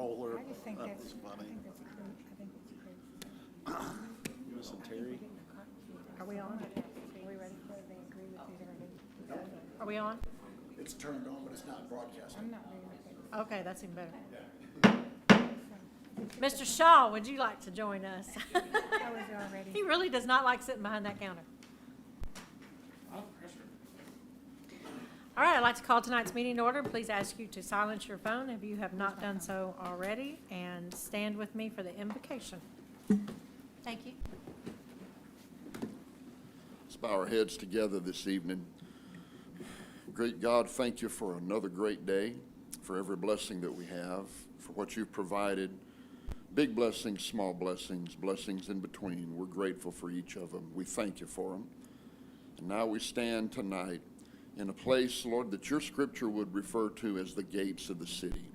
roller. I just think That's I funny. think that's a crazy. Listen, Terry. Are we on? Are we ready? They agree with these already? Are we on? It's turned on, but it's not broadcasting. I'm not ready. Okay, that's even better. Mr. Shaw, would you like to join us? I was already. He really does not like sitting behind that counter. All right, I'd like to call tonight's meeting to order. Please ask you to silence your phone if you have not done so already, and stand with me for the invocation. Thank you. Let's bow our heads together this evening. Great God, thank you for another great day, for every blessing that we have, for what you've provided. Big blessings, small blessings, blessings in between. We're grateful for each of them. We thank you for them. And now we stand tonight in a place, Lord, that your scripture would refer to as the gates of the city.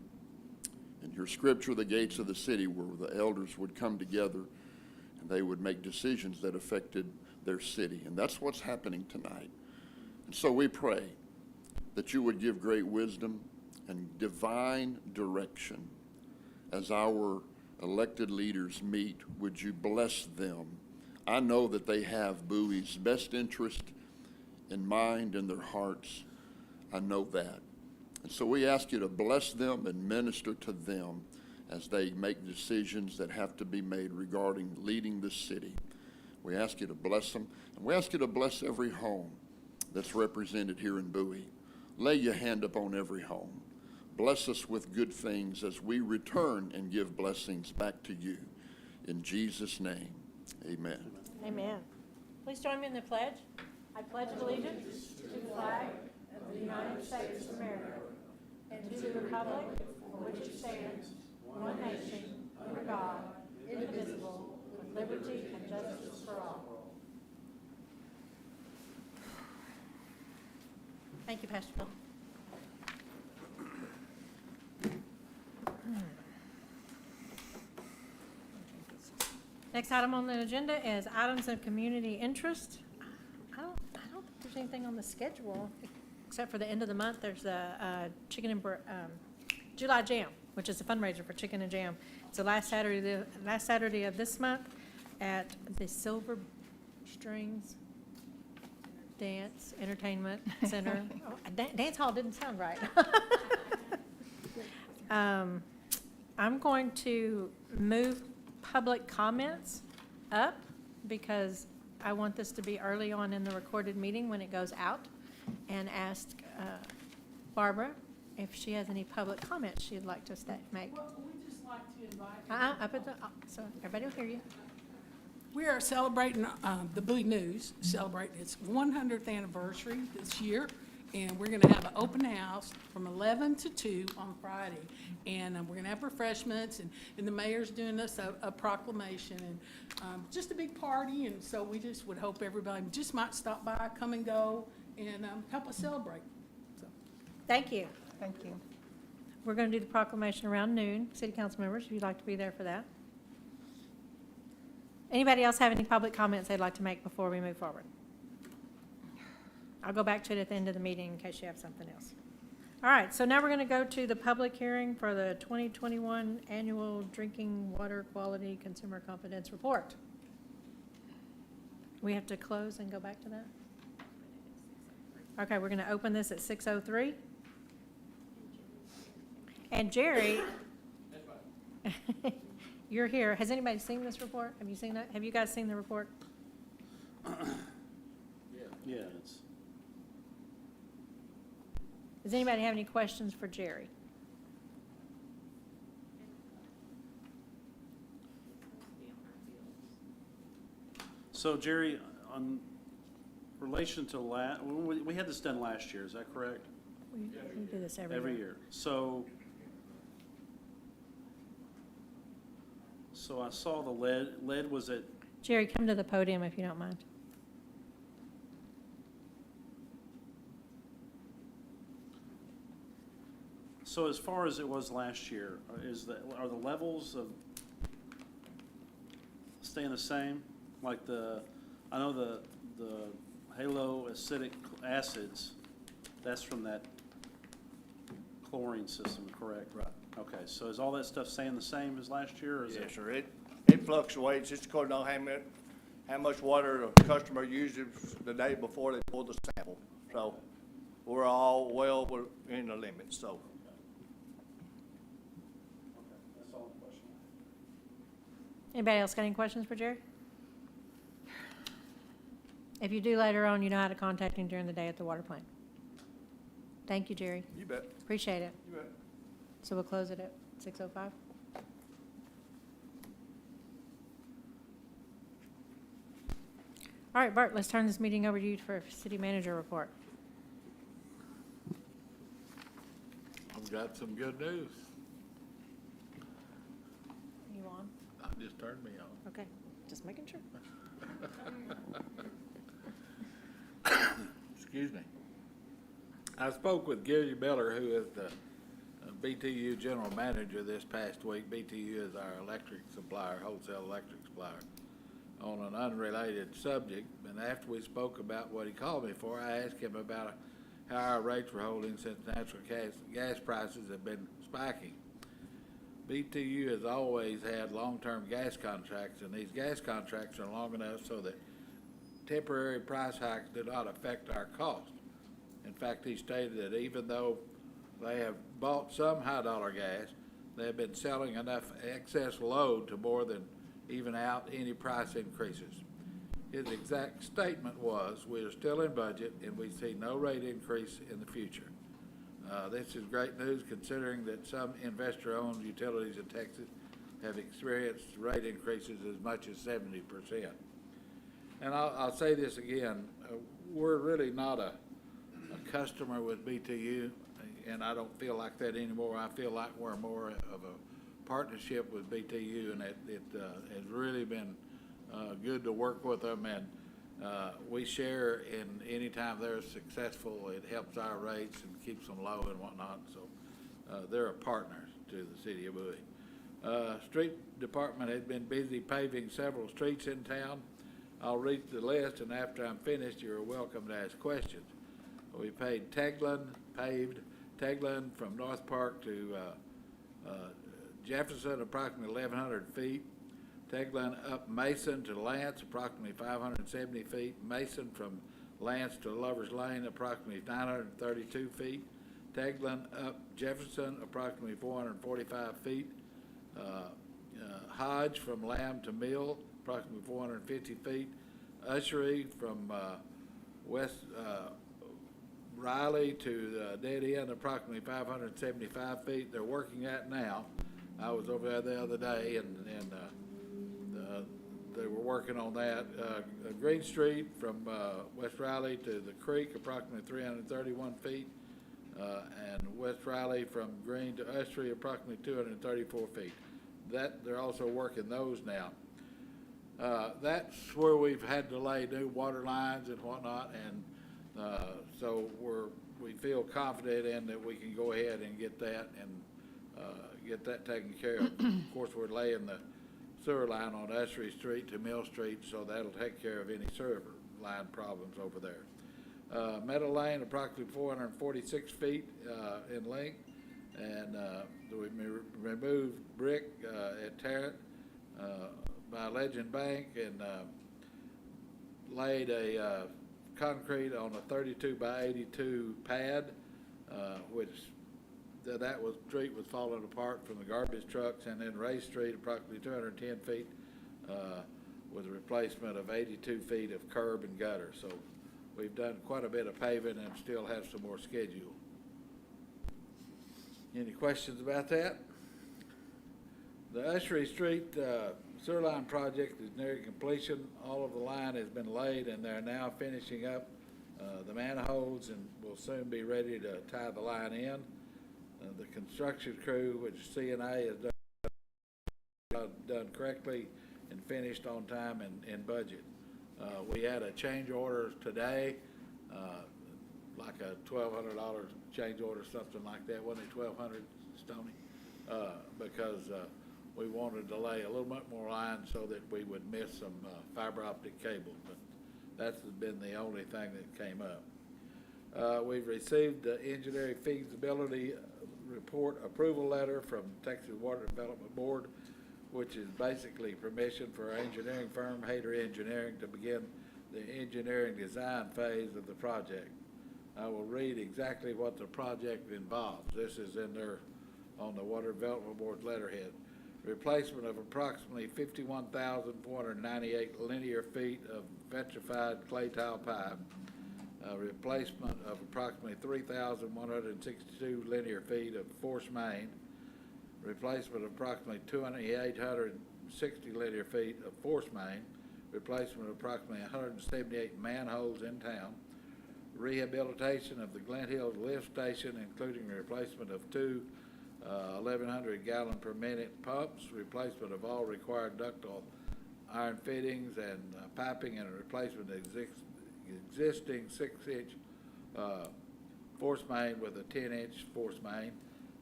In your scripture, the gates of the city, where the elders would come together and they would make decisions that affected their city. And that's what's happening tonight. And so we pray that you would give great wisdom and divine direction as our elected leaders meet. Would you bless them? I know that they have Bowie's best interest in mind and their hearts. I know that. And so we ask you to bless them and minister to them as they make decisions that have to be made regarding leading the city. We ask you to bless them, and we ask you to bless every home that's represented here in Bowie. Lay your hand upon every home. Bless us with good things as we return and give blessings back to you. In Jesus' name, amen. Amen. Please join me in the pledge. I pledge allegiance to the flag of the United States of America and to the republic for which it stands, one nation, under God, indivisible, with liberty and justice for all. Thank you, Pastor Bill. Next item on the agenda is items of community interest. I don't think there's anything on the schedule except for the end of the month. There's a chicken and July Jam, which is a fundraiser for Chicken and Jam. It's the last Saturday of this month at the Silver Strings Dance Entertainment Center. Dance hall didn't sound right. I'm going to move public comments up because I want this to be early on in the recorded meeting when it goes out, and ask Barbara if she has any public comments she'd like to make. Well, we'd just like to invite. Up at the, so everybody will hear you. We are celebrating, the Bowie News, celebrating its 100th anniversary this year. And we're gonna have an open house from 11 to 2 on Friday. And we're gonna have refreshments, and the mayor's doing us a proclamation, and just a big party. And so we just would hope everybody just might stop by, come and go, and help us celebrate. So. Thank you. Thank you. We're going to do the proclamation around noon. City council members, if you'd like to be there for that. Anybody else have any public comments they'd like to make before we move forward? I'll go back to it at the end of the meeting in case you have something else. All right, so now we're going to go to the public hearing for the 2021 Annual Drinking Water Quality Consumer Confidence Report. We have to close and go back to that? Okay, we're going to open this at 6:03. And Jerry, you're here. Has anybody seen this report? Have you seen that? Have you guys seen the report? Yeah, it's. Does anybody have any questions for Jerry? So Jerry, on relation to we had this done last year, is that correct? We do this every year. So I saw the lead was at. Jerry, come to the podium if you don't mind. So as far as it was last year, are the levels of staying the same? Like I know the haloacidic acids, that's from that chlorine system, correct? Right. Okay, so is all that stuff staying the same as last year, or is Yes, it? sir. It fluctuates, just according to how much water the customer uses the day before they pull the sample. So we're all well within the limits, so. That's all the question. Anybody else got any questions for Jerry? If you do later on, you know how to contact him during the day at the water plant. Thank you, Jerry. You bet. Appreciate it. You bet. So we'll close it at 6:05. All right, Bart, let's turn this meeting over to you for city manager report. I've got some good news. You on? Just turned me on. Okay, just making sure. Excuse me. I spoke with Gary Miller, who is the BTU general manager this past week. BTU is our electric supplier, wholesale electric supplier, on an unrelated subject. And after we spoke about what he called me for, I asked him about how our rates were holding since natural gas prices have been spiking. BTU has always had long-term gas contracts, and these gas contracts are long enough so that temporary price hikes do not affect our cost. In fact, he stated that even though they have bought some high dollar gas, they have been selling enough excess load to more than even out any price increases. His exact statement was, "We are still in budget and we see no rate increase in the future." This is great news considering that some investor-owned utilities in Texas have experienced rate increases as much as 70%. And I'll say this again, we're really not a customer with BTU, and I don't feel like that anymore. I feel like we're more of a partnership with BTU, and it has really been good to work with them, and we share in any time they're successful, it helps our rates and keeps them low and whatnot, so they're a partner to the city of Bowie. Street department has been busy paving several streets in town. I'll read the list, and after I'm finished, you're welcome to ask questions. We paved Teglin from North Park to Jefferson, approximately 1,100 feet. Teglin up Mason to Lance, approximately 570 feet. Mason from Lance to Lover's Lane, approximately 932 feet. Teglin up Jefferson, approximately 445 feet. Hodge from Lamb to Mill, approximately 450 feet. Ussery from West Riley to dead end, approximately 575 feet. They're working that now. I was over there the other day, and they were working on that. Green Street from West Riley to the creek, approximately 331 feet. And West Riley from Green to Ussery, approximately 234 feet. They're also working those now. That's where we've had to lay new water lines and whatnot, and so we feel confident in that we can go ahead and get that and get that taken care of. Of course, we're laying the sewer line on Ussery Street to Mill Street, so that'll take care of any sewer line problems over there. Meadow Lane, approximately 446 feet in length, and we removed brick at Tarrant by Legend Bank, and laid a concrete on a 32 by 82 pad, which street was falling apart from the garbage trucks. And then Ray Street, approximately 210 feet, with a replacement of 82 feet of curb and gutter. So we've done quite a bit of paving and still have some more schedule. Any questions about that? The Ussery Street sewer line project is nearing completion. All of the line has been laid, and they're now finishing up the manholes, and will soon be ready to tie the line in. The construction crew, which CNA has done correctly and finished on time and budget. We had a change order today, like a $1,200 change order, something like that. Wasn't it $1,200, Stoney? Because we wanted to lay a little bit more line so that we would miss some fiber optic cable, but that's been the only thing that came up. We've received the engineering feasibility report approval letter from Texas Water Development Board, which is basically permission for our engineering firm, Hayter Engineering, to begin the engineering design phase of the project. I will read exactly what the project involves. This is in there on the Water Development Board's letterhead. Replacement of approximately 51,498 linear feet of vitrified clay tile pipe. Replacement of approximately 3,162 linear feet of force main. Replacement of approximately 2,860 linear feet of force main. Replacement of approximately 178 manholes in town. Rehabilitation of the Glen Hills lift station, including the replacement of two 1,100 gallon per minute pumps, replacement of all required ductile iron fittings and piping, and a replacement of existing 6-inch force main with a 10-inch force main,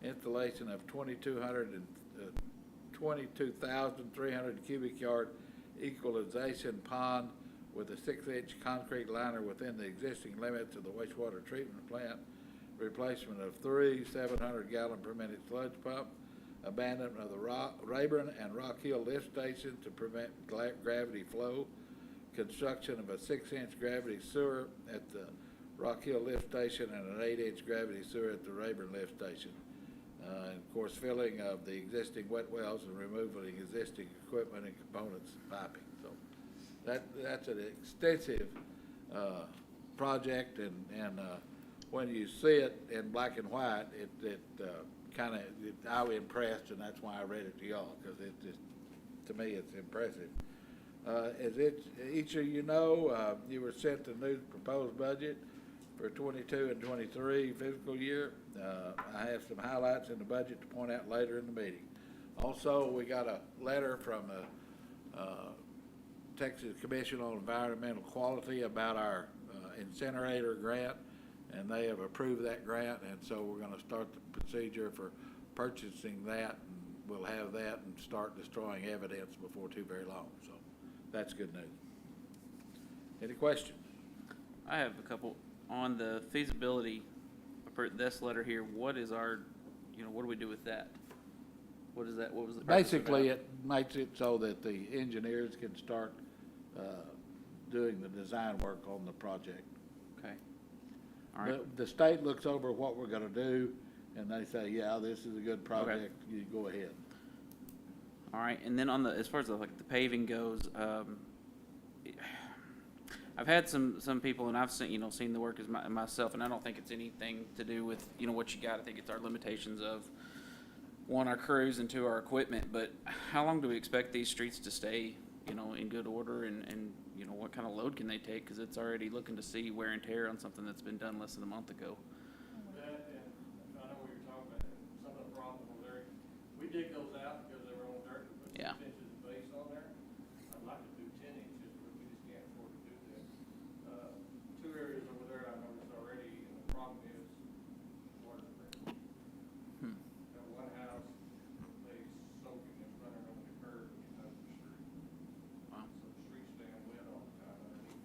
installation of 22,300 cubic yard equalization pond with a 6-inch concrete liner within the existing limits of the wastewater treatment plant, replacement of 3 700 gallon per minute sludge pump, abandonment of the Rayburn and Rock Hill lift stations to prevent gravity flow, construction of a 6-inch gravity sewer at the Rock Hill lift station and an 8-inch gravity sewer at the Rayburn lift station. And of course, filling of the existing wet wells and removing existing equipment and components and piping. So that's an extensive project, and when you see it in black and white, I was impressed, and that's why I read it to y'all, because it just, to me, it's impressive. As each of you know, you were sent the new proposed budget for 22 and 23 fiscal year. I have some highlights in the budget to point out later in the meeting. Also, we got a letter from the Texas Commission on Environmental Quality about our incinerator grant, and they have approved that grant, and so we're going to start the procedure for purchasing that, and we'll have that and start destroying evidence before too very long. So that's good news. Any questions? I have a couple on the feasibility. For this letter here, what is our, what do we do with that? What is that? What was the purpose of Basically, that? it makes it so that the engineers can start doing the design work on the project. Okay. All right. The state looks over what we're gonna do, and they say, yeah, this is a good project, you go ahead. All right. And then on as far as the paving goes, I've had some people, and I've seen the work as myself, and I don't think it's anything to do with what you got. I think it's our limitations of, one, our crews, and two, our equipment. But how long do we expect these streets to stay in good order, and what kind of load can they take? Because it's already looking to see wear and tear on something that's been done less than a month ago. That, and I know what you're talking about, and some of the problems were there. We dig those out because they were on dirt, we put 6 Yeah. inches of base on there. I'd like to do 10 inches, but we just can't afford to do that. Two areas over there I noticed already, and the problem is water pressure. That one house, they soaking and running over the curb and the street. Wow. So the street's staying wet all the time underneath.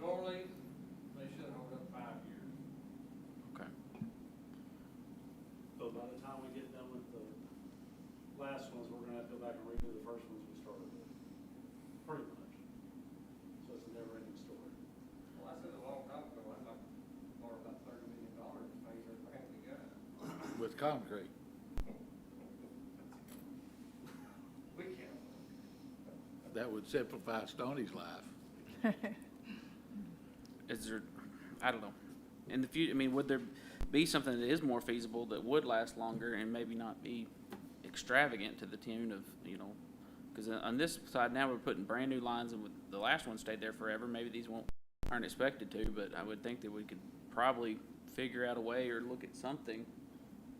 Normally, they should hold up 5 years. Okay. So by the time we get done with the last ones, we're gonna have to go back and redo the first ones we started with, pretty much. So it's a never-ending story. Well, I said a long time ago, I'd like to borrow about $30 million to pay everything we got. With concrete. We can't. That would simplify Stoney's life. Is there, I don't know, in the future, would there be something that is more feasible that would last longer and maybe not be extravagant to the tune of, because on this side now we're putting brand new lines, and with the last one stayed there forever. Maybe these aren't expected to, but I would think that we could probably figure out a way or look at something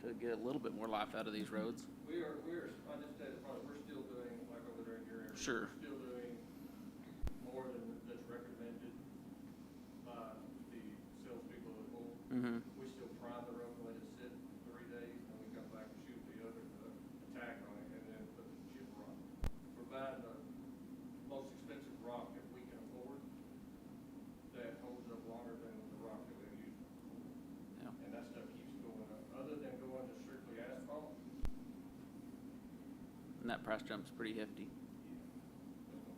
to get a little bit more life out of these roads. We are, I just said, we're still doing, like over there in your area. Sure. We're still doing more than that's recommended by the salespeople at Bull. Mm-hmm. We still prime the road, let it sit 3 days, and we come back and shoot the other attack on it, and then put the chip rock. We're buying the most expensive rock that we can afford that holds up longer than the rock that we use. Yeah. And that's And that price jump's pretty hefty.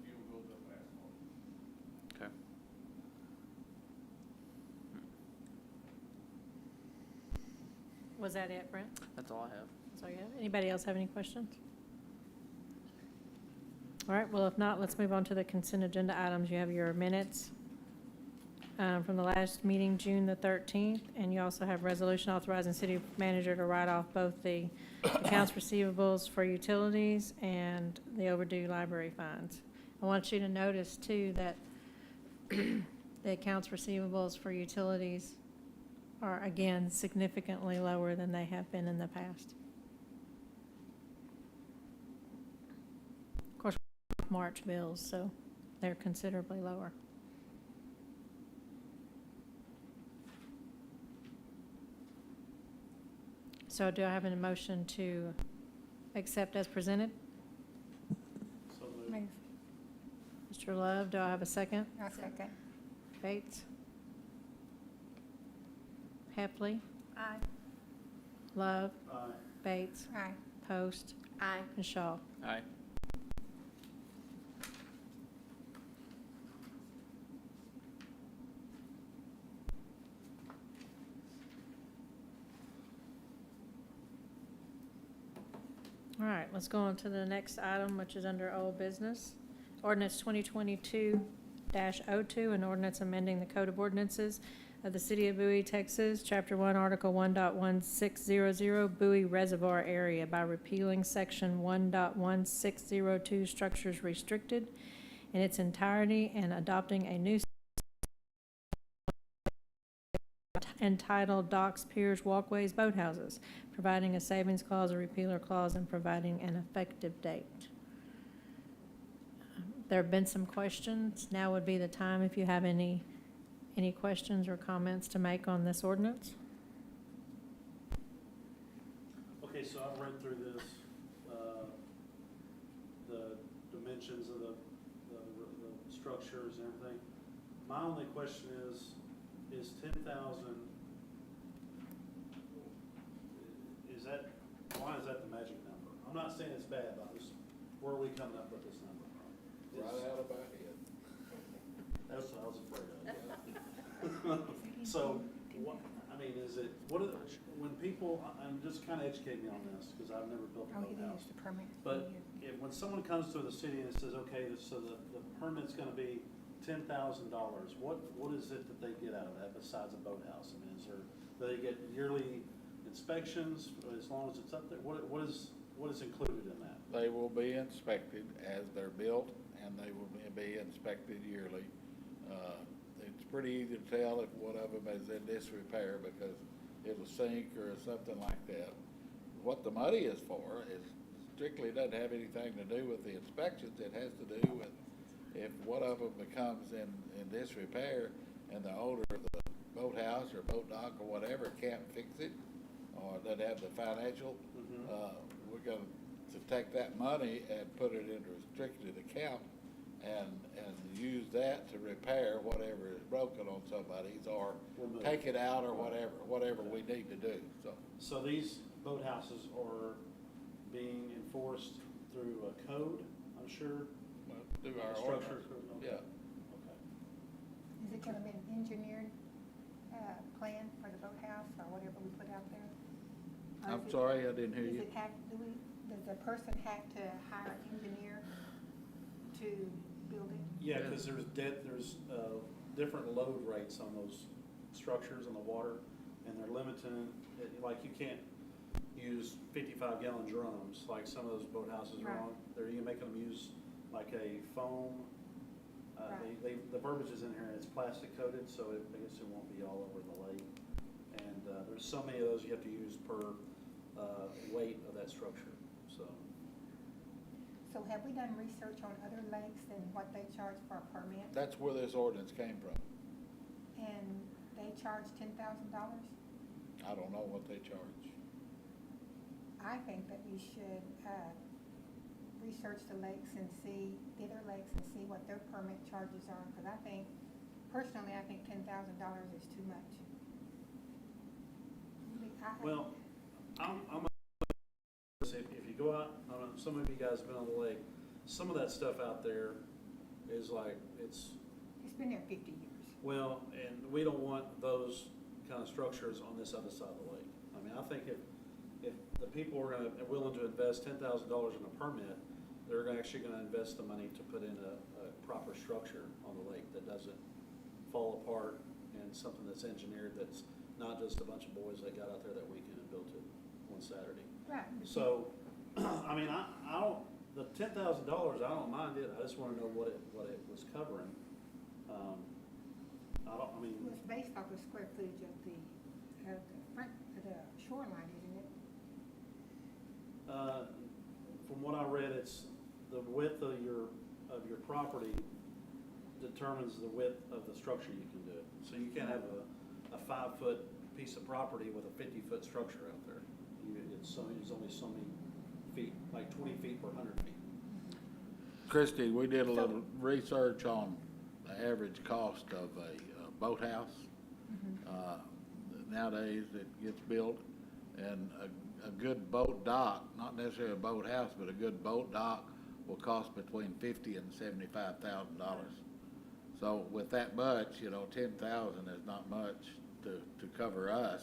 Fuel goes up asphalt. Okay. Was that it, Brent? That's all I have. So, yeah, anybody else have any questions? All right, well, if not, let's move on to the consent agenda items. You have your minutes from the last meeting, June the 13th, and you also have resolution authorizing city manager to write off both the accounts receivables for utilities and the overdue library fines. I want you to notice, too, that the accounts receivables for utilities are, again, significantly lower than they have been in the past. Of course, March bills, so they're considerably lower. So do I have a motion to accept as presented? So moved. Mr. Love, do I have a second? I'll second. Bates? Heffley? Aye. Love? Aye. Bates? Aye. Post? Aye. And Shaw. Aye. All right, let's go on to the next item, which is under old business. Ordinance 2022-02, an ordinance amending the Code of Ordinances of the City of Bowie, Texas, Chapter 1, Article 1.1600, Bowie Reservoir Area by repealing Section 1.1602, Structures Restricted in its entirety and adopting a new entitled Docks, Piers, Walkways, Boathouses, providing a savings clause, a repealer clause, and providing an effective date. There have been some questions. Now would be the time if you have any questions or comments to make on this ordinance. Okay, so I've read through this, the dimensions of the structures and everything. My only question is 10,000, why is that the magic number? I'm not saying it's bad, but where are we coming up with this number from? Right out of our head. That's what I was afraid of. So, when people, I'm just kind of educating me on this, because I've never built a boathouse. The permit. But when someone comes to the city and it says, okay, so the permit's gonna be $10,000, what is it that they get out of that besides a boathouse? I mean, do they get yearly inspections as long as it's up there? What is included in that? They will be inspected as they're built, and they will be inspected yearly. It's pretty easy to tell if one of them is in disrepair because it'll sink or something like that. What the money is for is strictly doesn't have anything to do with the inspections. It has to do with if one of them becomes in disrepair and the owner of the boathouse or boat dock or whatever can't fix it or doesn't have the financial, we're going to take that money and put it into a restricted account and use that to repair whatever is broken on somebody's or take it out or whatever we need to do. So these boathouses are being enforced through a code, I'm sure? Well, do our Structure. ordinance. Okay. Yeah. Okay. Is it gonna be an engineered, plan for the boathouse or whatever we put out there? Or I'm is it- sorry, I didn't hear you. Does the person have to hire an engineer to build it? Yeah, because there's different load rates on those structures on the water, and they're limited, like you can't use 55-gallon drums like some of those boathouses are Right. on. You're making them use like a foam, Right. the verbiage is in here, and it's plastic coated, so I guess it won't be all over the lake. And there's so many of those you have to use per weight of that structure, so. So have we done research on other lakes and what they charge for a permit? That's where this ordinance came from. And they charge $10,000? I don't know what they charge. I think that we should, research the lakes and see, the other lakes and see what their permit charges are, because personally, I think $10,000 is too much. Well, if you go out on some of you guys have been on the lake, some of that stuff out there is like, it's, It's been there 50 years. well, and we don't want those kind of structures on this other side of the lake. I mean, I think if the people are willing to invest $10,000 in a permit, they're actually gonna invest the money to put in a proper structure on the lake that doesn't fall apart, and something that's engineered, that's not just a bunch of boys that got out there that weekend and built it one Saturday. Right. So, I mean, I don't, the $10,000, I don't mind it, I just wanna know what it was covering. I mean, Well, it's based off the square footage of the front, of the shoreline, isn't it? from what I read, it's the width of your property determines the width of the structure you can do. So you can't have a 5-foot piece of property with a 50-foot structure out there. It's only so many feet, like 20 feet per 100 feet. Christie, we did a little research on the average cost of a boathouse. Nowadays, it gets built, and a good boat dock, not necessarily a boathouse, but a good boat dock will cost between $50,000 and $75,000. So with that much, $10,000 is not much to cover us.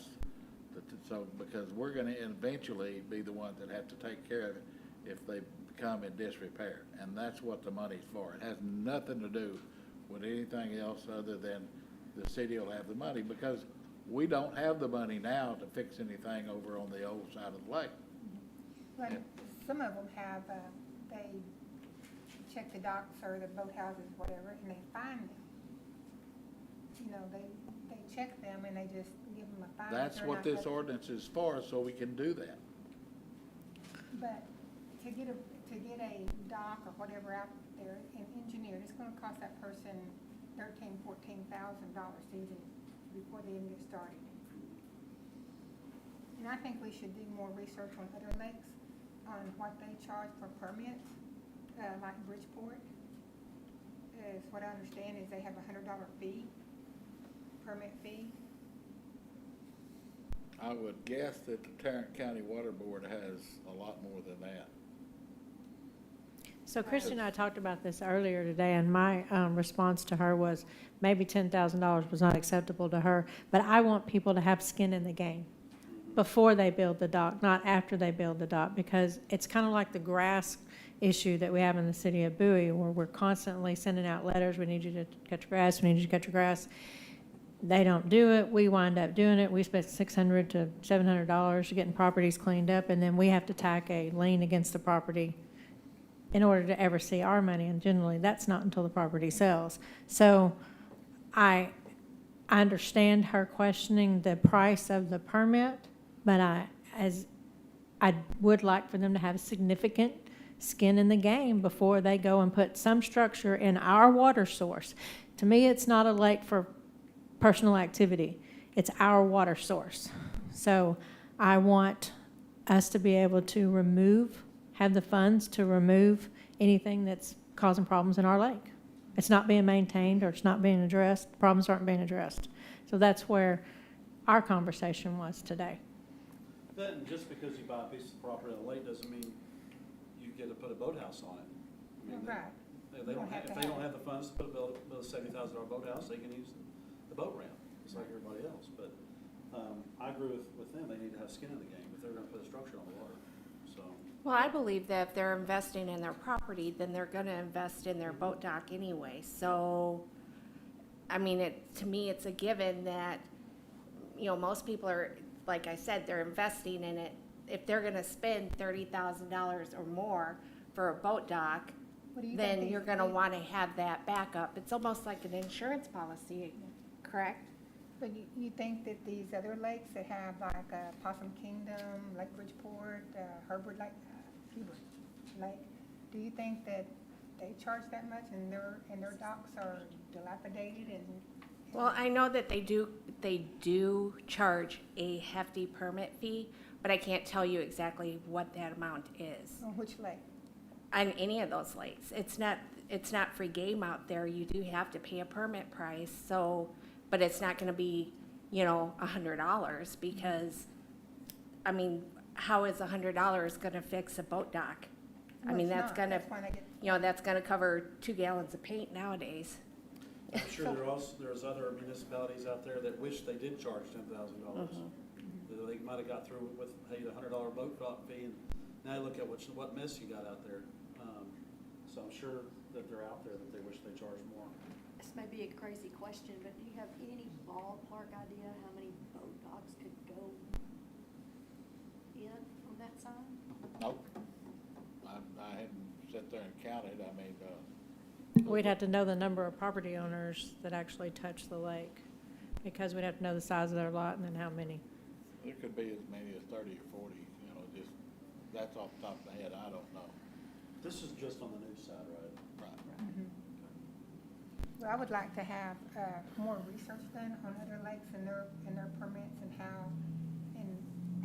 So, because we're gonna eventually be the ones that have to take care of it if they become in disrepair. And that's what the money's for. It has nothing to do with anything else other than the city will have the money, because we don't have the money now to fix anything over on the old side of the lake. But Yeah. some of them have, they check the docks or the boathouses, whatever, and they fine them. They check them and they just give them a fine. if That's they're what not this supposed- ordinance is for, so we can do that. But to get a dock or whatever out there and engineered, it's gonna cost that person $13,000-14,000 to even, before they even get started. And I think we should do more research on other lakes, on what they charge for permits, like Bridgeport. Is what I understand is they have a $100 fee, permit fee. I would guess that the Tarrant County Water Board has a lot more than that. So Christian and I talked about this earlier today, and my response to her was maybe $10,000 was not acceptable to her, but I want people to have skin in the game before they build the dock, not after they build the dock, because it's kind of like the grass issue that we have in the city of Bowie, where we're constantly sending out letters, we need you to cut your grass, we need you to cut your grass. They don't do it, we wind up doing it, we spend $600 to $700 getting properties cleaned up, and then we have to tack a lien against the property in order to ever see our money, and generally that's not until the property sells. So I understand her questioning the price of the permit, but I would like for them to have significant skin in the game before they go and put some structure in our water source. To me, it's not a lake for personal activity. It's our water source. So I want us to be able to have the funds to remove anything that's causing problems in our lake. It's not being maintained, or it's not being addressed, problems aren't being addressed. So that's where our conversation was today. That, and just because you buy a piece of property on the lake doesn't mean you get to put a boathouse on it. I mean, Right. If they don't have the funds to build a $70,000 boathouse, they can use the boat ramp, just like everybody else. But I agree with them, they need to have skin in the game if they're gonna put a structure on the water, so. Well, I believe that if they're investing in their property, then they're gonna invest in their boat dock anyway. So, I mean, to me, it's a given that, most people are, like I said, they're investing in it. If they're gonna spend $30,000 or more for a boat dock, What do you think then these you're gonna lakes- wanna have that backup. It's almost like an insurance policy, correct? But you think that these other lakes that have like Possum Kingdom, Lake Bridgeport, Herbert Lake, Hubert Lake, do you think that they charge that much and their docks are dilapidated and? Well, I know that they do charge a hefty permit fee, but I can't tell you exactly what that amount is. On which lake? On any of those lakes. It's not free game out there. You do have to pay a permit price, so, but it's not gonna be, $100, because, I mean, how is $100 gonna fix a boat dock? I Well, mean, it's that's not. gonna, That's why they get- you know, that's gonna cover 2 gallons of paint nowadays. I'm sure there's other municipalities out there that wish they did charge $10,000. They might have got through with, hey, the $100 boat dock fee, and now look at what mess you got out there. So I'm sure that they're out there that they wish they charged more. This may be a crazy question, but do you have any ballpark idea how many boat docks could go in on that side? Nope. I hadn't sat there and counted, I mean, We'd have to know the number of property owners that actually touch the lake, because we'd have to know the size of their lot and then how many. there could be as many as 30 or 40, you know, just, that's off the top of my head, I don't know. This is just on the news side, right? Right. Well, I would like to have, more research done on other lakes and their permits and how, and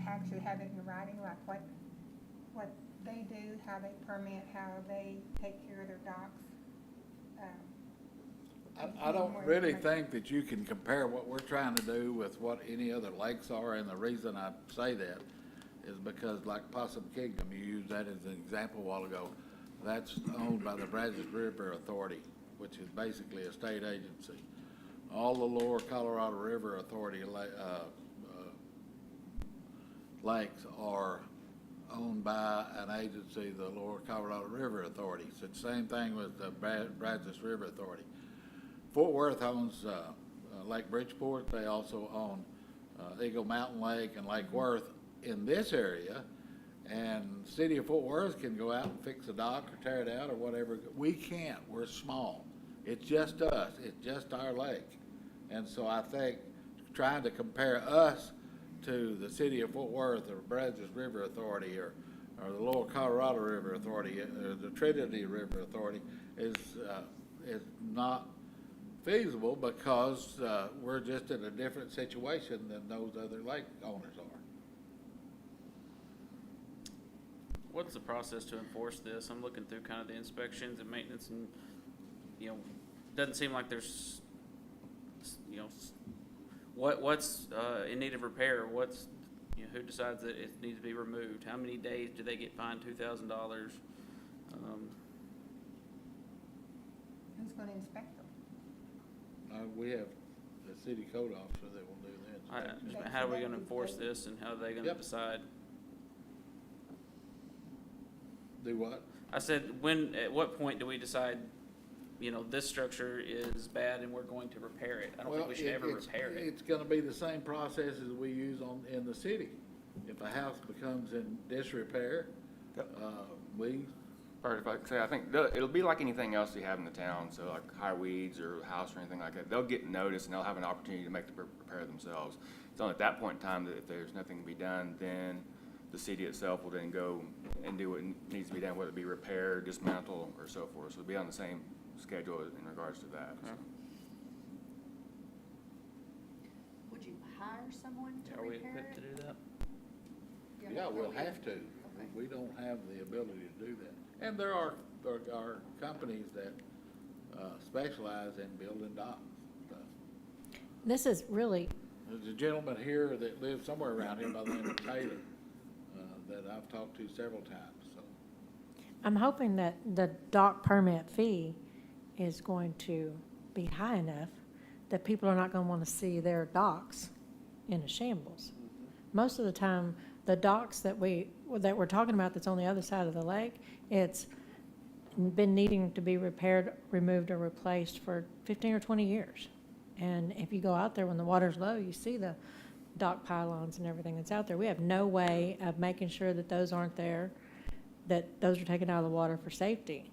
actually have it in writing, like what they do, how they permit, how they take care of their docks. I don't really think that you can compare what we're trying to do with what any other lakes are, and the reason I say that is because like Possum Kingdom, you used that as an example a while ago, that's owned by the Brazos River Authority, which is basically a state agency. All the lower Colorado River Authority lakes are owned by an agency, the Lower Colorado River Authority. It's the same thing with the Brazos River Authority. Fort Worth owns Lake Bridgeport. They also own Eagle Mountain Lake and Lake Worth in this area. And the city of Fort Worth can go out and fix a dock or tear it out or whatever. We can't. We're small. It's just us. It's just our lake. And so I think trying to compare us to the city of Fort Worth or Brazos River Authority or the Lower Colorado River Authority or the Trinity River Authority is not feasible, because we're just in a different situation than those other lake owners are. What's the process to enforce this? I'm looking through kind of the inspections and maintenance, and, you know, doesn't seem like there's, you know, what's in need of repair? What's, you know, who decides that it needs to be removed? How many days do they get fined $2,000? Who's gonna inspect them? We have the city code officer that will do that. How are we gonna enforce this, and how are they gonna Yep. decide? Do what? I said, at what point do we decide, you know, this structure is bad and we're going to repair it? I don't think we should ever repair it. It's gonna be the same process as we use in the city. If a house becomes in disrepair, Yep. we, Or if I could say, I think it'll be like anything else you have in the town, so like high weeds or house or anything like that. They'll get notice and they'll have an opportunity to make the repair themselves. It's only at that point in time that if there's nothing to be done, then the city itself will then go and do what needs to be done, whether it be repair, dismantle, or so forth. So it'll be on the same schedule in regards to that. Okay. Would you hire someone to Are we repair equipped to it? do that? yeah, we'll have to. We don't have the ability to do that. And there are companies that specialize in building docks. This is really, There's a gentleman here that lives somewhere around here by the name of Taylor that I've talked to several times, so. I'm hoping that the dock permit fee is going to be high enough that people are not gonna wanna see their docks in a shambles. Most of the time, the docks that we're talking about that's on the other side of the lake, it's been needing to be repaired, removed, or replaced for 15 or 20 years. And if you go out there when the water's low, you see the dock pylons and everything that's out there. We have no way of making sure that those aren't there, that those are taken out of the water for safety.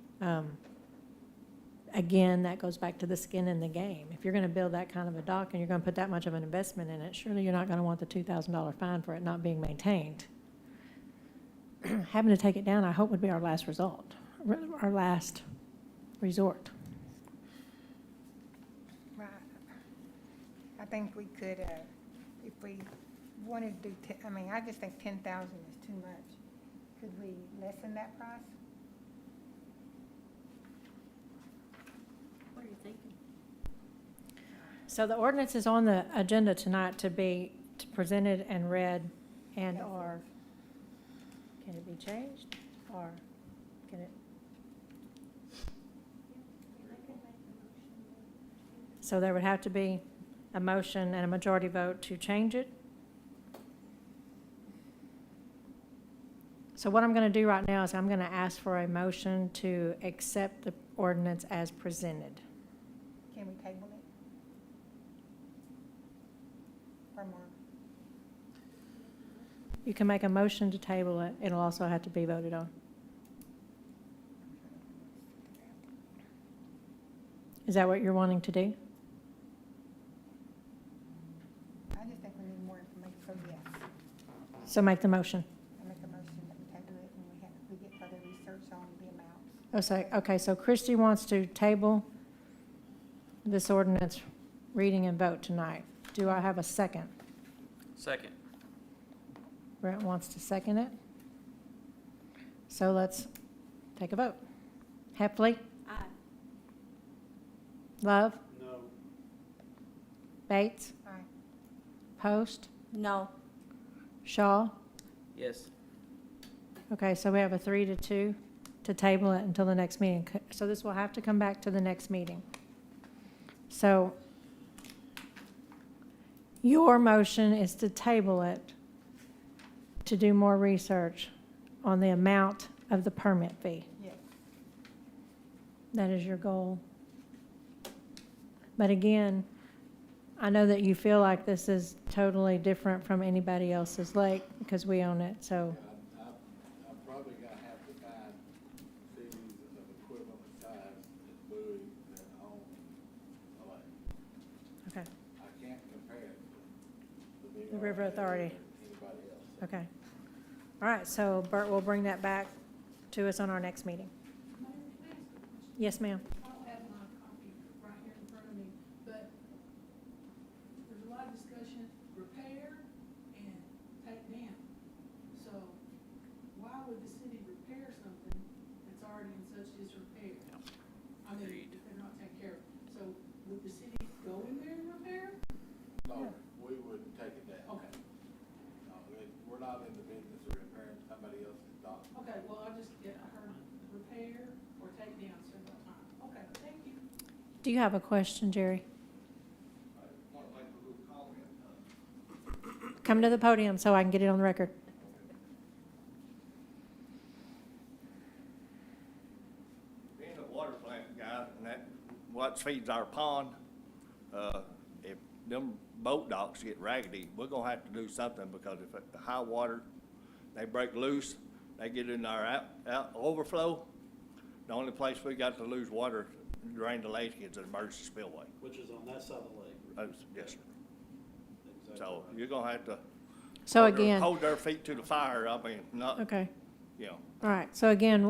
Again, that goes back to the skin in the game. If you're gonna build that kind of a dock and you're gonna put that much of an investment in it, surely you're not gonna want the $2,000 fine for it not being maintained. Having to take it down, I hope, would be our last resort. Right. I think we could, if we wanted to do, I just think 10,000 is too much. Could we lessen that price? What are you thinking? So the ordinance is on the agenda tonight to be presented and read, and or, can it be changed? Or Get it? So there would have to be a motion and a majority vote to change it. So what I'm going to do right now is I'm going to ask for a motion to accept the ordinance as presented. Can we table it? For more? You can make a motion to table it. It'll also have to be voted on. Is that what you're wanting to do? I just think we need more information, so yes. So make the motion. I make a motion that we table it and we get further research on the amounts. Okay, so Christie wants to table this ordinance, reading and vote tonight. Do I have a second? Second. Brent wants to second it. So let's take a vote. Heffley? Aye. Love? No. Bates? Aye. Post? No. Shaw? Yes. Okay, so we have a 3-2 to table it until the next meeting. So this will have to come back to the next meeting. So your motion is to table it to do more research on the amount of the permit fee. Yes. That is your goal. But again, I know that you feel like this is totally different from anybody else's lake because we own it, so. I'm probably gonna have to find cities of equivalent size as Bowie that own a lake. Okay, I can't compare it to the River Authority. anybody else. Okay. All right, so Bert will bring that back to us on our next meeting. Mayor, can I ask a question? Yes, ma'am. I don't have my copy right here in front of me, but there's a lot of discussion, repair and take down. So why would the city repair something that's already in such disrepair? I mean, Agreed. if they're not taken care of. So would the city go in there and repair? No, we would take it down. Okay, No, we're not in the business of repairing somebody else's dock. okay, well, I heard repair or take down several times. Okay, thank you. Do you have a question, Jerry? I want to make a little comment. Come to the podium so I can get it on the record. Being a water plant guy, and that what feeds our pond, if them boat docks get raggedy, we're gonna have to do something, because if the high water, they break loose, they get in our out overflow, the only place we got to lose water to drain the lake is an emergency spillway. Which is on that side of the lake. Yes, sir. Exactly So right. you're gonna have to So hold their- again, hold their feet to the fire, I mean, not, okay, you know. all right. So again,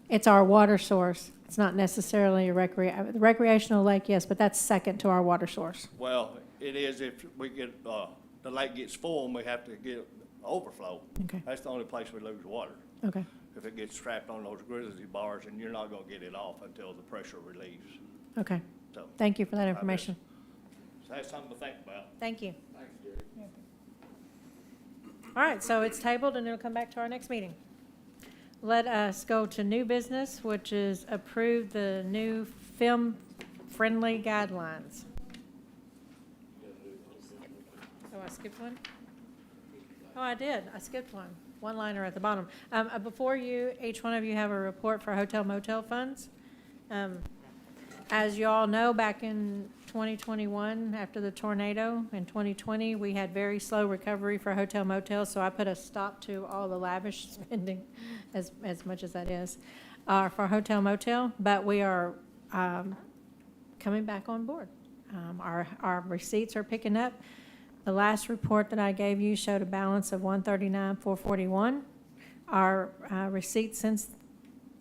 it's our water source. It's not necessarily a recreational lake, yes, but that's second to our water source. Well, it is if we get, the lake gets full and we have to get overflow. Okay. That's the only place we lose water. Okay, If it gets trapped on those grizzly bars, and you're not gonna get it off until the pressure relieves. okay. So, Thank you for that information. so that's something to think about. Thank you. Thanks, Jerry. All right, so it's tabled and it'll come back to our next meeting. Let us go to new business, which is approve the new film-friendly guidelines. Oh, I skipped one? Oh, I did. I skipped one. One liner at the bottom. Before you, each one of you have a report for hotel motel funds. As you all know, back in 2021, after the tornado, in 2020, we had very slow recovery for hotel motels, so I put a stop to all the lavish spending, as much as that is, for hotel motel, but we are coming back on board. Our receipts are picking up. The last report that I gave you showed a balance of $139,441. Our receipts since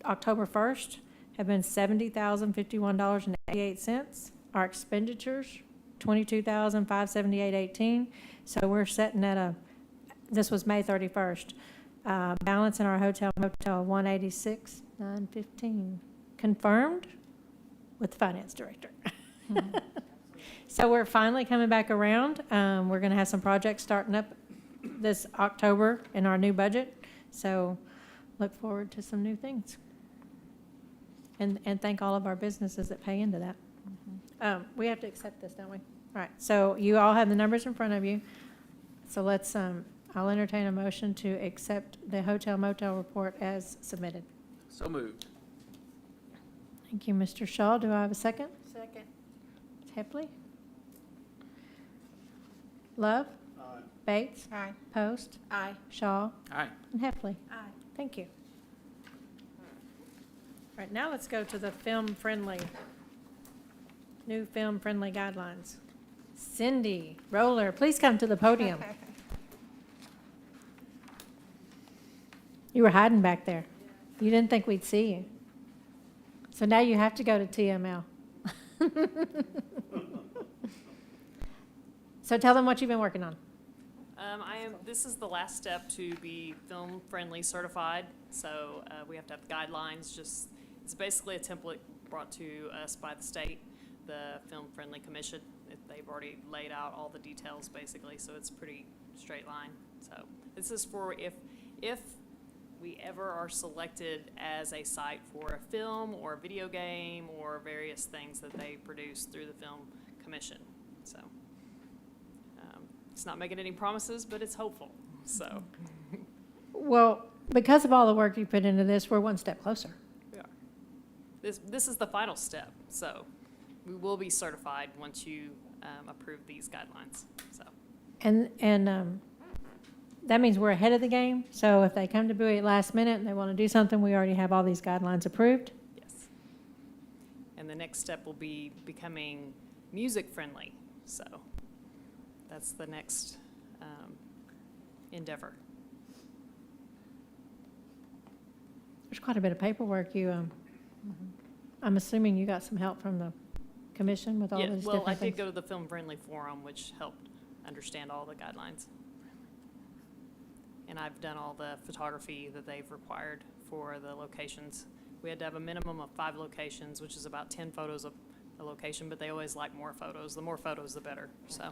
October 1st have been $70,051.88. Our expenditures, $22,578.18. So we're sitting at this was May 31st, balance in our hotel motel, $186,915. Confirmed with the finance director. So we're finally coming back around. We're going to have some projects starting up this October in our new budget. So look forward to some new things. And thank all of our businesses that pay into that. We have to accept this, don't we? All right, so you all have the numbers in front of you. So let's, I'll entertain a motion to accept the hotel motel report as submitted. So moved. Thank you, Mr. Shaw. Do I have a second? Second. Hepley? Love? Aye. Bates? Aye. Post? Aye. Shaw? Aye. And Hepley? Aye. Thank you. All right, now let's go to the new film-friendly guidelines. Cindy Roller, please come to the podium. You were hiding back there. You didn't think we'd see you. So now you have to go to TML. So tell them what you've been working on. This is the last step to be film-friendly certified, so we have to have the guidelines. It's basically a template brought to us by the state, the Film-Friendly Commission. They've already laid out all the details, basically, so it's pretty straight line. So this is for if we ever are selected as a site for a film or a video game or various things that they produce through the Film Commission. So it's not making any promises, but it's hopeful. So Well, because of all the work you put into this, we're one step closer. we are. This is the final step. So we will be certified once you approve these guidelines. So And that means we're ahead of the game. So if they come to Bowie at last minute and they want to do something, we already have all these guidelines approved. yes. And the next step will be becoming music friendly. So that's the next endeavor. There's quite a bit of paperwork. I'm assuming you got some help from the commission with all Yeah, these well, I different did things. go to the Film Friendly Forum, which helped understand all the guidelines. And I've done all the photography that they've required for the locations. We had to have a minimum of 5 locations, which is about 10 photos of a location, but they always like more photos. The more photos, the better, so.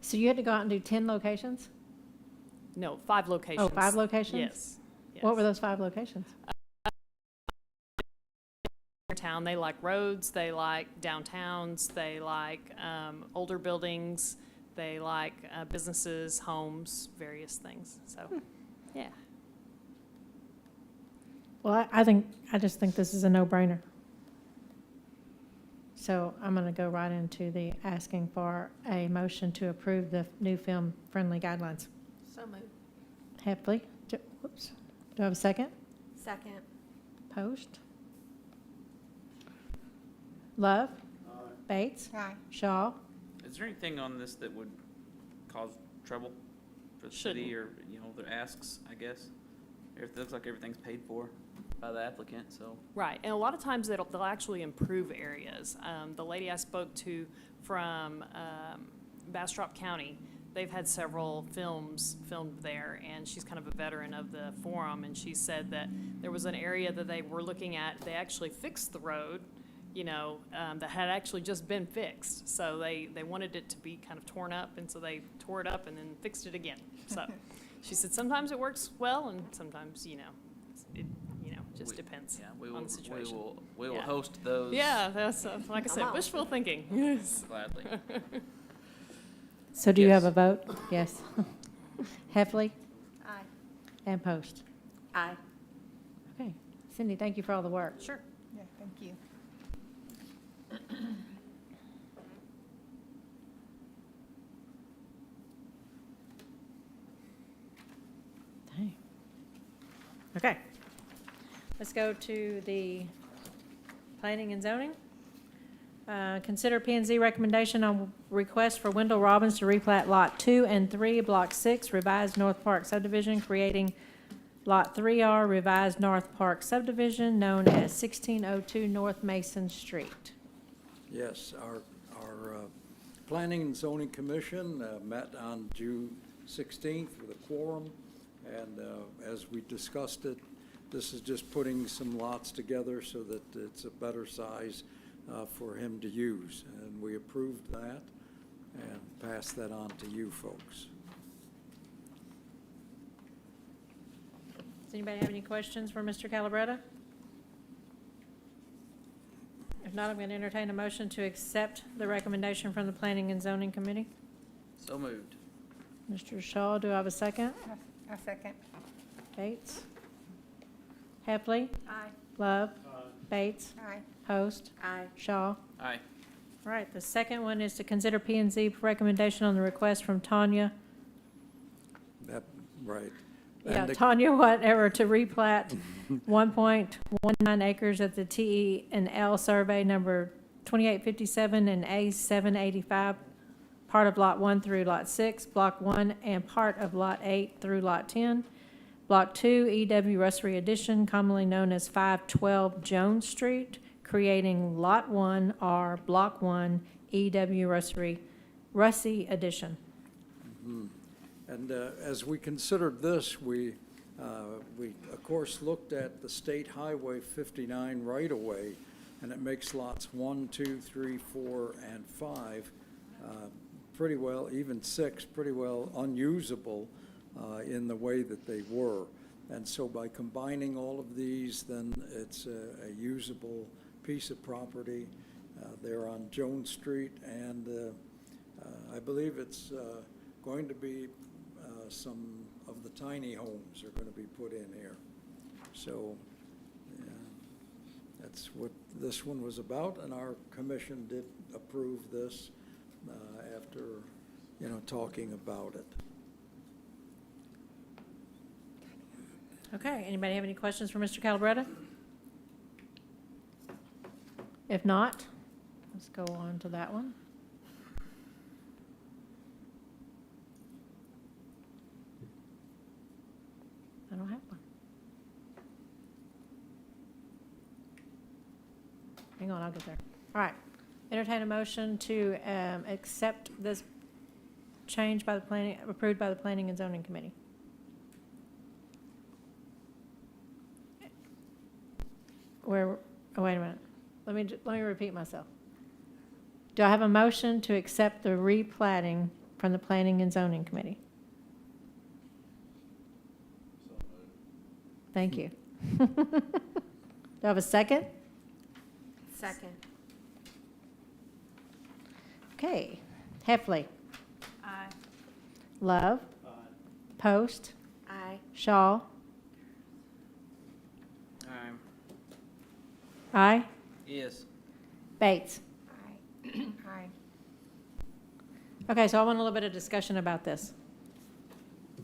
So you had to go out and do 10 locations? No, 5 locations. 5 locations? Yes. What were those 5 locations? Town, they like roads, they like downtowns, they like older buildings, they like businesses, homes, various things, so, yeah. Well, I just think this is a no-brainer. So I'm going to go right into the asking for a motion to approve the new film-friendly guidelines. So moved. Hepley, do I have a second? Second. Post? Love? Aye. Bates? Aye. Shaw? Is there anything on this that would cause trouble for the city or, their asks, I guess? It looks like everything's paid for by the applicant, so. Right, and a lot of times they'll actually improve areas. The lady I spoke to from Bastrop County, they've had several films filmed there, and she's kind of a veteran of the forum, and she said that there was an area that they were looking at, they actually fixed the road, that had actually just been fixed. So they wanted it to be kind of torn up, and so they tore it up and then fixed it again. So she said sometimes it works well, and sometimes, it just depends Yeah, on the situation. We will Yeah. host those. Yeah, that's, like I said, wishful thinking. Yes. Gladly. So do you Yes. have a vote? Yes. Heffley Aye. and Post. Aye. Okay. Cindy, thank you for all the work. Sure. Yeah, thank you. Dang. Okay. Let's go to the planning and zoning. Consider P and Z recommendation on request for Wendell Robbins to replat Lot 2 and 3, Block 6, revised North Park subdivision, creating Lot 3R, revised North Park subdivision, known as 1602 North Mason Street. Yes, our Planning and Zoning Commission met on June 16th with a quorum, and as we discussed it, this is just putting some lots together so that it's a better size for him to use. And we approved that and passed that on to you folks. anybody have any questions for Mr. Calabretta? If not, I'm going to entertain a motion to accept the recommendation from the Planning and Zoning Committee. So moved. Mr. Shaw, do I have a second? A second. Bates? Heffley? Aye. Love? Bates? Aye. Host? Aye. Shaw? Aye. All right, the second one is to consider P and Z recommendation on the request from Tanya. That, right. Yeah, And the- Tanya, whatever, to replat 1.19 acres at the TE and L survey number 2857 and A 785, part of Lot 1 through Lot 6, Block 1, and part of Lot 8 through Lot 10. Block 2, EW Ussery Addition, commonly known as 512 Jones Street, creating Lot 1 or Block 1, EW Russie Addition. And as we considered this, we of course looked at the State Highway 59 right-of-way, and it makes lots 1, 2, 3, 4, and 5 pretty well, even 6, pretty well unusable in the way that they were. And so by combining all of these, then it's a usable piece of property there on Jones Street, and I believe it's going to be some of the tiny homes are going to be put in here. So that's what this one was about, and our commission did approve this after, talking about it. Okay, anybody have any questions for Mr. Calabretta? If not, let's go on to that one. I don't have one. Hang on, I'll get there. All right. Entertain a motion to accept this change by the planning, approved by the Planning and Zoning Committee. Oh, wait a minute. Let me repeat myself. Do I have a motion to accept the replatting from the Planning and Zoning Committee? Thank you. Do I have a second? Second. Okay. Heffley. Aye. Love. Post. Aye. Shaw. Aye. Yes. Bates. Aye. Aye. Okay, so I want a little bit of discussion about this.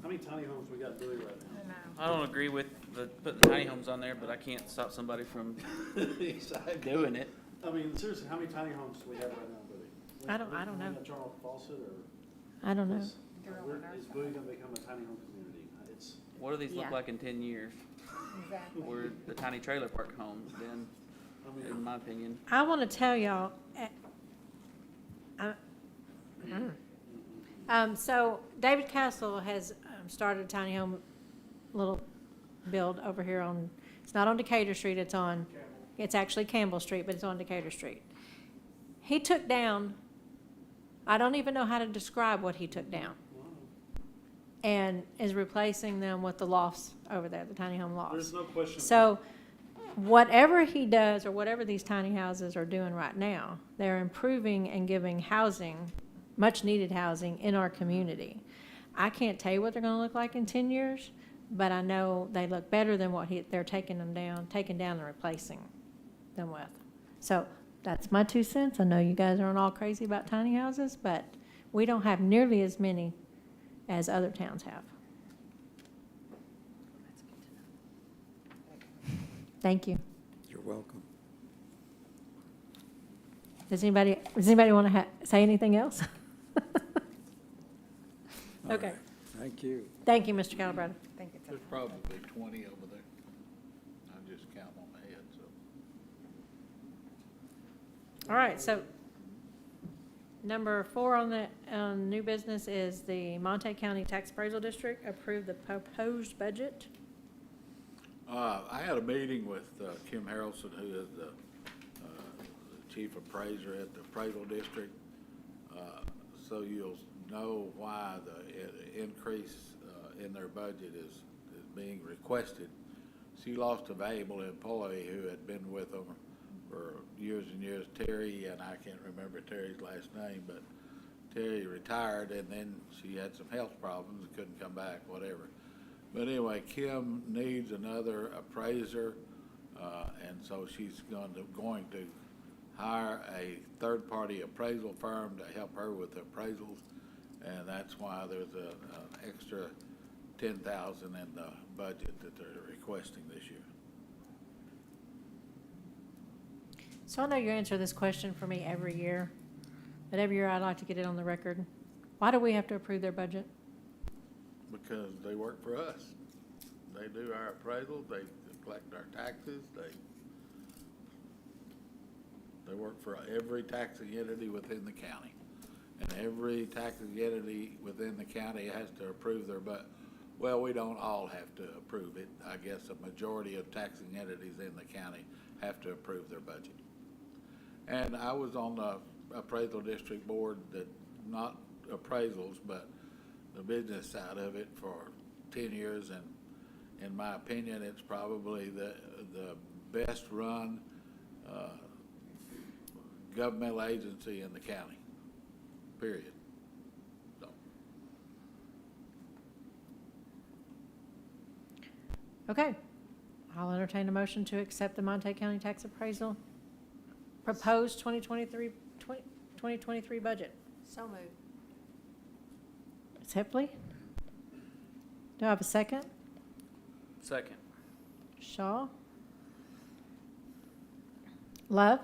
How many tiny homes we got in Bowie right I know. I don't agree with putting the tiny homes on there, but I can't stop somebody from now? Exactly. doing it. I mean, seriously, how many tiny homes do we have right now in Bowie? I don't know. Charles Fawcett, or I don't know. is Bowie gonna become a tiny home community? It's, What do these look Yeah. like in 10 years? Exactly. Or the tiny trailer park homes, then, I mean, in my opinion. I want to tell y'all, so David Castle has started a tiny home little build over here on, it's not on Decatur Street, it's actually Campbell Street, but it's on Decatur Street. He took down, I don't even know how to describe what he took down, and is replacing them with the lofts over there, the tiny home lofts. there's no question. So whatever he does, or whatever these tiny houses are doing right now, they're improving and giving housing, much-needed housing in our community. I can't tell you what they're gonna look like in 10 years, but I know they look better than what they're taking down and replacing them with. So that's my 2 cents. I know you guys aren't all crazy about tiny houses, but we don't have nearly as many as other towns have. Thank you. You're welcome. Does anybody want to say anything else? All Okay. right. Thank you. Thank you, Mr. Calabretta. I think it's. There's probably 20 over there. I just count on my head, so. All right, so number 4 on the new business is the Montague County Tax Appraisal District approve the proposed budget. I had a meeting with Kim Harrelson, who is the chief appraiser at the appraisal district. So you'll know why the increase in their their budget is being requested. She lost a valuable employee who had been with them for years and years, Terry, and I can't remember Terry's last name, but Terry retired, and then she had some health problems, couldn't come back, whatever. But anyway, Kim needs another appraiser, and so she's going to hire a third-party appraisal firm to help her with the appraisals, and that's why there's an extra $10,000 in the budget that they're requesting this year. So I know you answer this question for me every year, but every year I'd like to get it on the record. Why do we have to approve their budget? Because they work for us. They do our appraisals, they collect our taxes, they work for every taxing entity within the county. And every taxing entity within the county has to approve their well, we don't all have to approve it. I guess a majority of taxing entities in the county have to approve their budget. And I was on the appraisal district board that, not appraisals, but the business side of it for 10 years, and in my opinion, it's probably the best run governmental agency in the county, period. So. Okay, I'll entertain a motion to accept the Montague County Tax Appraisal proposed 2023 budget. So moved. Ms. Hipley? Do I have a second? Second. Shaw? Love?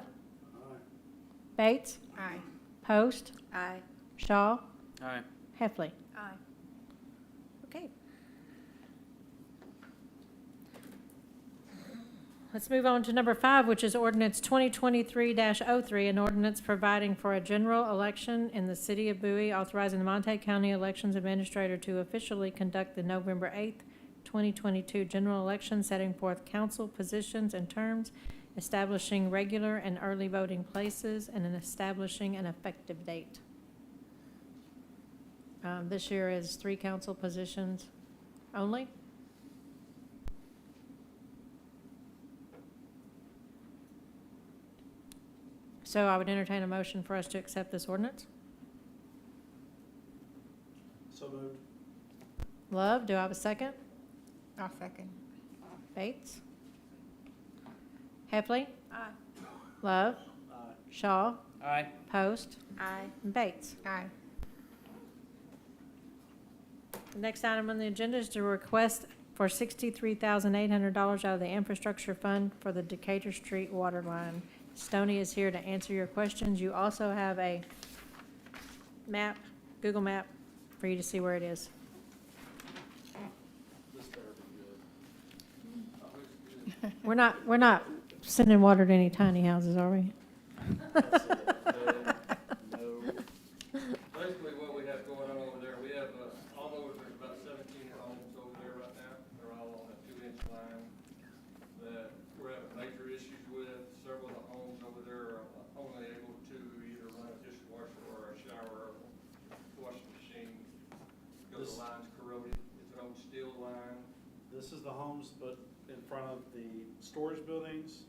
Bates? Aye. Post? Aye. Shaw? Aye. Heffley? Aye. Okay. Let's move on to number 5, which is ordinance 2023-03, an ordinance providing for a general election in the City of Bowie, authorizing the Montague County Elections Administrator to officially conduct the November 8th, 2022 general election, setting forth council positions and terms, establishing regular and early voting places, and establishing an effective date. This year is 3 council positions only. So I would entertain a motion for us to accept this ordinance. So moved. Love, do I have a second? I'll second. Bates? Heffley? Aye. Love? Aye. Shaw? Aye. Post? Aye. And Bates? Aye. The next item on the agenda is to request for $63,800 out of the infrastructure fund for the Decatur Street water line. Stoney is here to answer your questions. You also have a map, Google map, for you to see where it is. This better be good. We're not sending water to any tiny houses, are we? That's it. No. Basically, what we have going on over there, we have, almost, there's about 17 homes over there right now. They're all on a 2-inch line that we're having major issues with. Several of the homes over there are only able to either run a dishwasher or a shower or washing machine because the line's corroded. It's an old steel line. This is the homes, but in front of the storage buildings,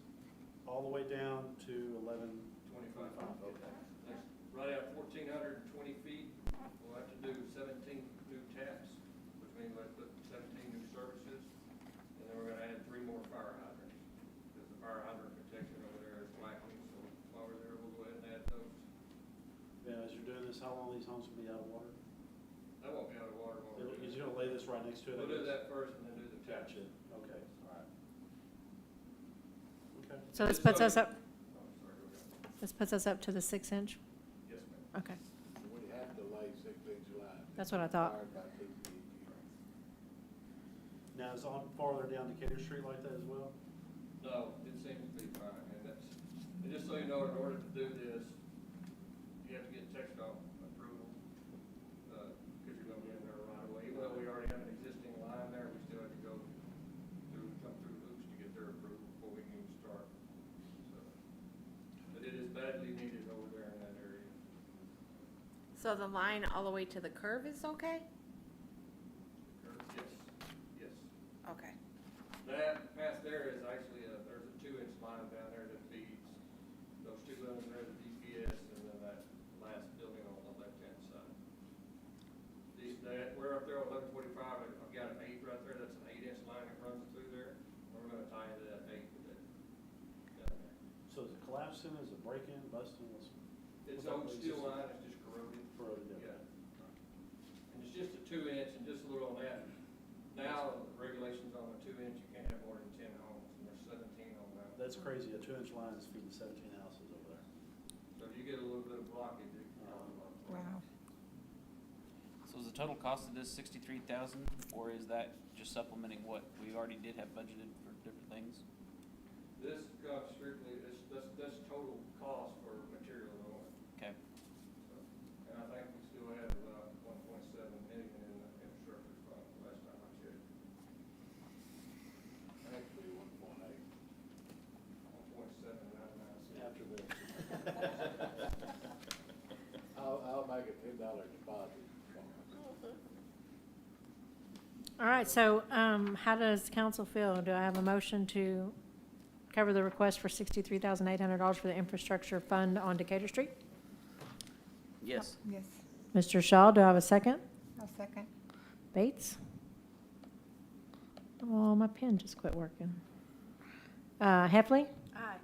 all the way down to 1125. Okay. Next, right at 1,420 feet, we'll have to do 17 new taps, which means we'll have to put 17 new services, and then we're gonna add 3 more fire hydrants, because the fire hydrant protection over there is lacking, so while we're there, we'll go ahead and add those. Yeah, as you're doing this, how long are these homes gonna be out of water? That won't be out of water while we're doing You're it. gonna lay this right next to it? We'll do that first and then do the taps. Gotcha, okay, all right. Okay. So this puts us up, Oh, sorry, go ahead. this puts us up to the 6-inch? Yes, ma'am. Okay, We have to lay 6-inch line. that's what I thought. Required by TWDB. Now, is it on farther down Decatur Street like that as well? No, it seems to be fine, and that's, and just so you know, in order to do this, you have to get TXDOT approval, because you're gonna be in there right away. Even though we already have an existing line there, we still have to go through, come through hoops to get their approval before we can even start. So, but it is badly needed over there in that area. So the line all the way to the curve is okay? Yes. got an 8 right there, that's an 8-inch line that runs through there. We're gonna tie into that 8 with it. Down there. So is it collapsing, is it breaking, busting, what's? It's what's old that steel just- line, it's just corroded. Corroded, Yeah. okay. And it's just a 2-inch and just a little on that. Now, the regulations on a 2-inch, you can't have more than 10 homes, and there's 17 on that. That's crazy, a 2-inch line is feeding 17 houses over there. So if you get a little bit of blockage, it can cause a lot. Wow. So is the total cost of this 63,000, or is that just supplementing what we already did have budgeted for different things? This comes strictly, that's total cost for material only. Okay. And I think we still have about 1.7 million in the infrastructure fund, last time I checked. I think we 1.8. 1.799. After this. I'll make a $10 deposit. All right, so how does council feel? Do I have a motion to cover the request for $63,800 for the infrastructure fund on Decatur Street? Yes. Yes, Mr. Shaw, do I have a second? I'll second. Bates? Oh, my pen just quit working. Heffley? Aye.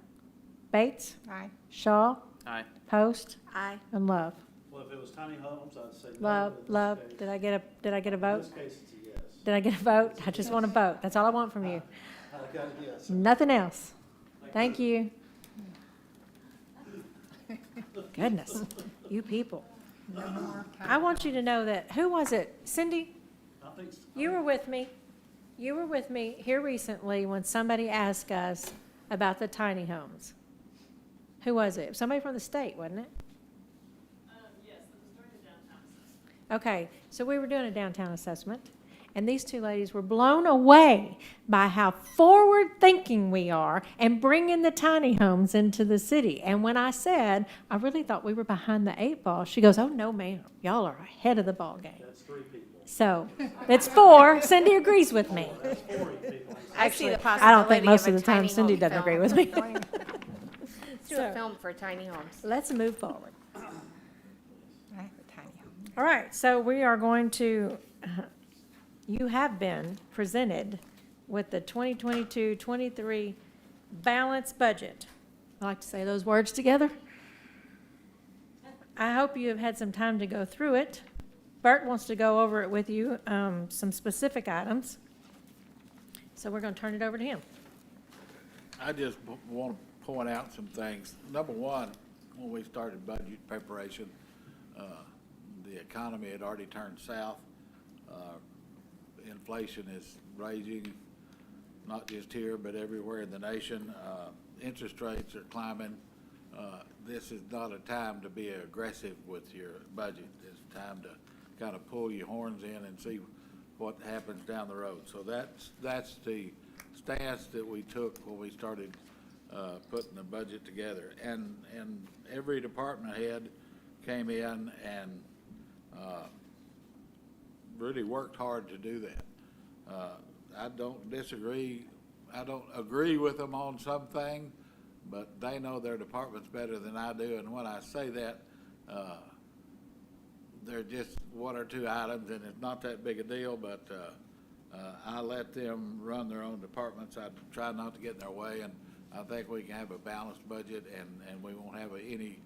Bates? Aye. Shaw? Aye. Post? Aye. And Love? Well, if it was tiny homes, I'd say no. Love, but in this Love, case- did I get a In vote? this case, it's a yes. Did I get a vote? I just want a vote. That's all I want from you. I got a yes. Nothing else. Thank you. Goodness, you people. No more time. I want you to know that, who was it? Cindy, I think, you were with me. You were with me here recently when somebody asked us about the tiny homes. Who was it? Somebody from the state, wasn't it? Yes, it was during the downtown assessment. Okay, so we were doing a downtown assessment, and these two ladies were blown away by how forward-thinking we are and bringing the tiny homes into the city. And when I said, I really thought we were behind the 8 ball, she goes, oh, no, ma'am, y'all are ahead of the ball game. that's 3 people. So, it's 4. Cindy agrees with me. That's 40 people. I see the I don't think possibility most of of a the time tiny Cindy home doesn't film. agree with me. Let's do a So- film for tiny homes. Let's move forward. I have a tiny home. All right, so we are going to, you have been presented with the 2022-23 balanced budget. I like to say those words together. I hope you have had some time to go through it. Bert wants to go over it with you, some specific items. So we're going to turn it over to him. I just want to point out some things. Number one, when we started budget preparation, the economy had already turned south. Inflation is raging, not just here, but everywhere in the nation. Interest rates are climbing. This is not a time to be aggressive with your budget. It's time to kind of pull your horns in and see what happens down the road. So that's the stance that we took when we started putting the budget together. And every department head came in and really worked hard to do that. I don't disagree, I don't agree with them on something, but they know their departments better than I do. And when I say that, they're just 1 or 2 items, and it's not that big a deal, but I let them run their own departments. I try not to get in their way, and I think we can have a balanced budget, and we won't have any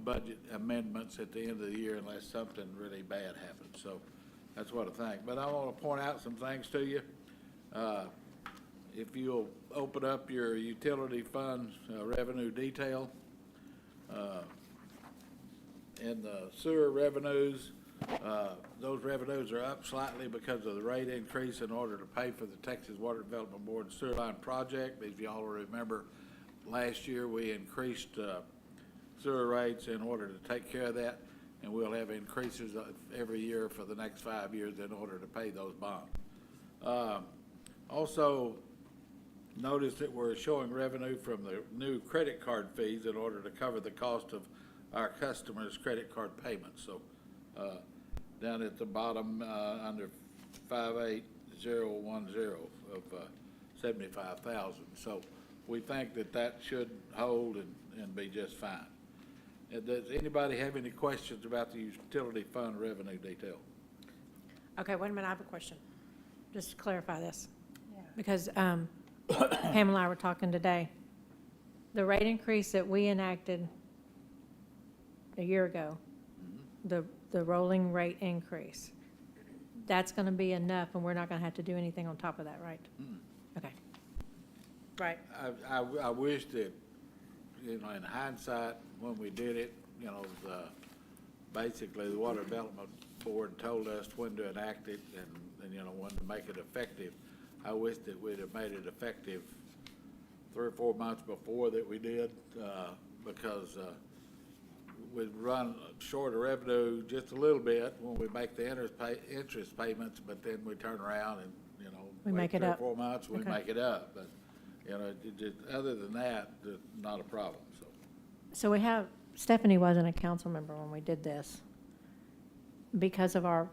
budget amendments at the end of the year unless something really bad happens. So that's what I think. But I want to point out some things to you. If you'll open up your utility fund revenue detail, in the sewer revenues, those revenues are up slightly because of the rate increase in order to pay for the Texas Water Development Board sewer line project. If y'all remember, last year we increased sewer rates in order to take care of that, and we'll have increases every year for the next 5 years in order to pay those bonds. Also, notice that we're showing revenue from the new credit card fees in order to cover the cost of our customers' credit card payments. So down at the bottom, under 58010 of 75,000. So we think that that should hold and be just fine. Does anybody have any questions about the utility fund revenue detail? Okay, wait a minute, I have a question. just to clarify this, Yeah. because Pam and I were talking today. The rate increase that we enacted a year ago, the rolling rate increase, that's gonna be enough, and we're not gonna have to do anything on top of that, right? Okay. Right. I wish that, you know, in hindsight, when we did it, you know, basically, the Water Development Board told us when to enact it and, you know, when to make it effective. I wish that we'd have made it effective 3 or 4 months before that we did, because we'd run short of revenue just a little bit when we make the interest payments, but then we turn around and, you know, We wait make it 3 or up. 4 months, we Okay. make it up. But, you know, other than that, it's not a problem, so. So we have, Stephanie wasn't a council member when we did this. Because of our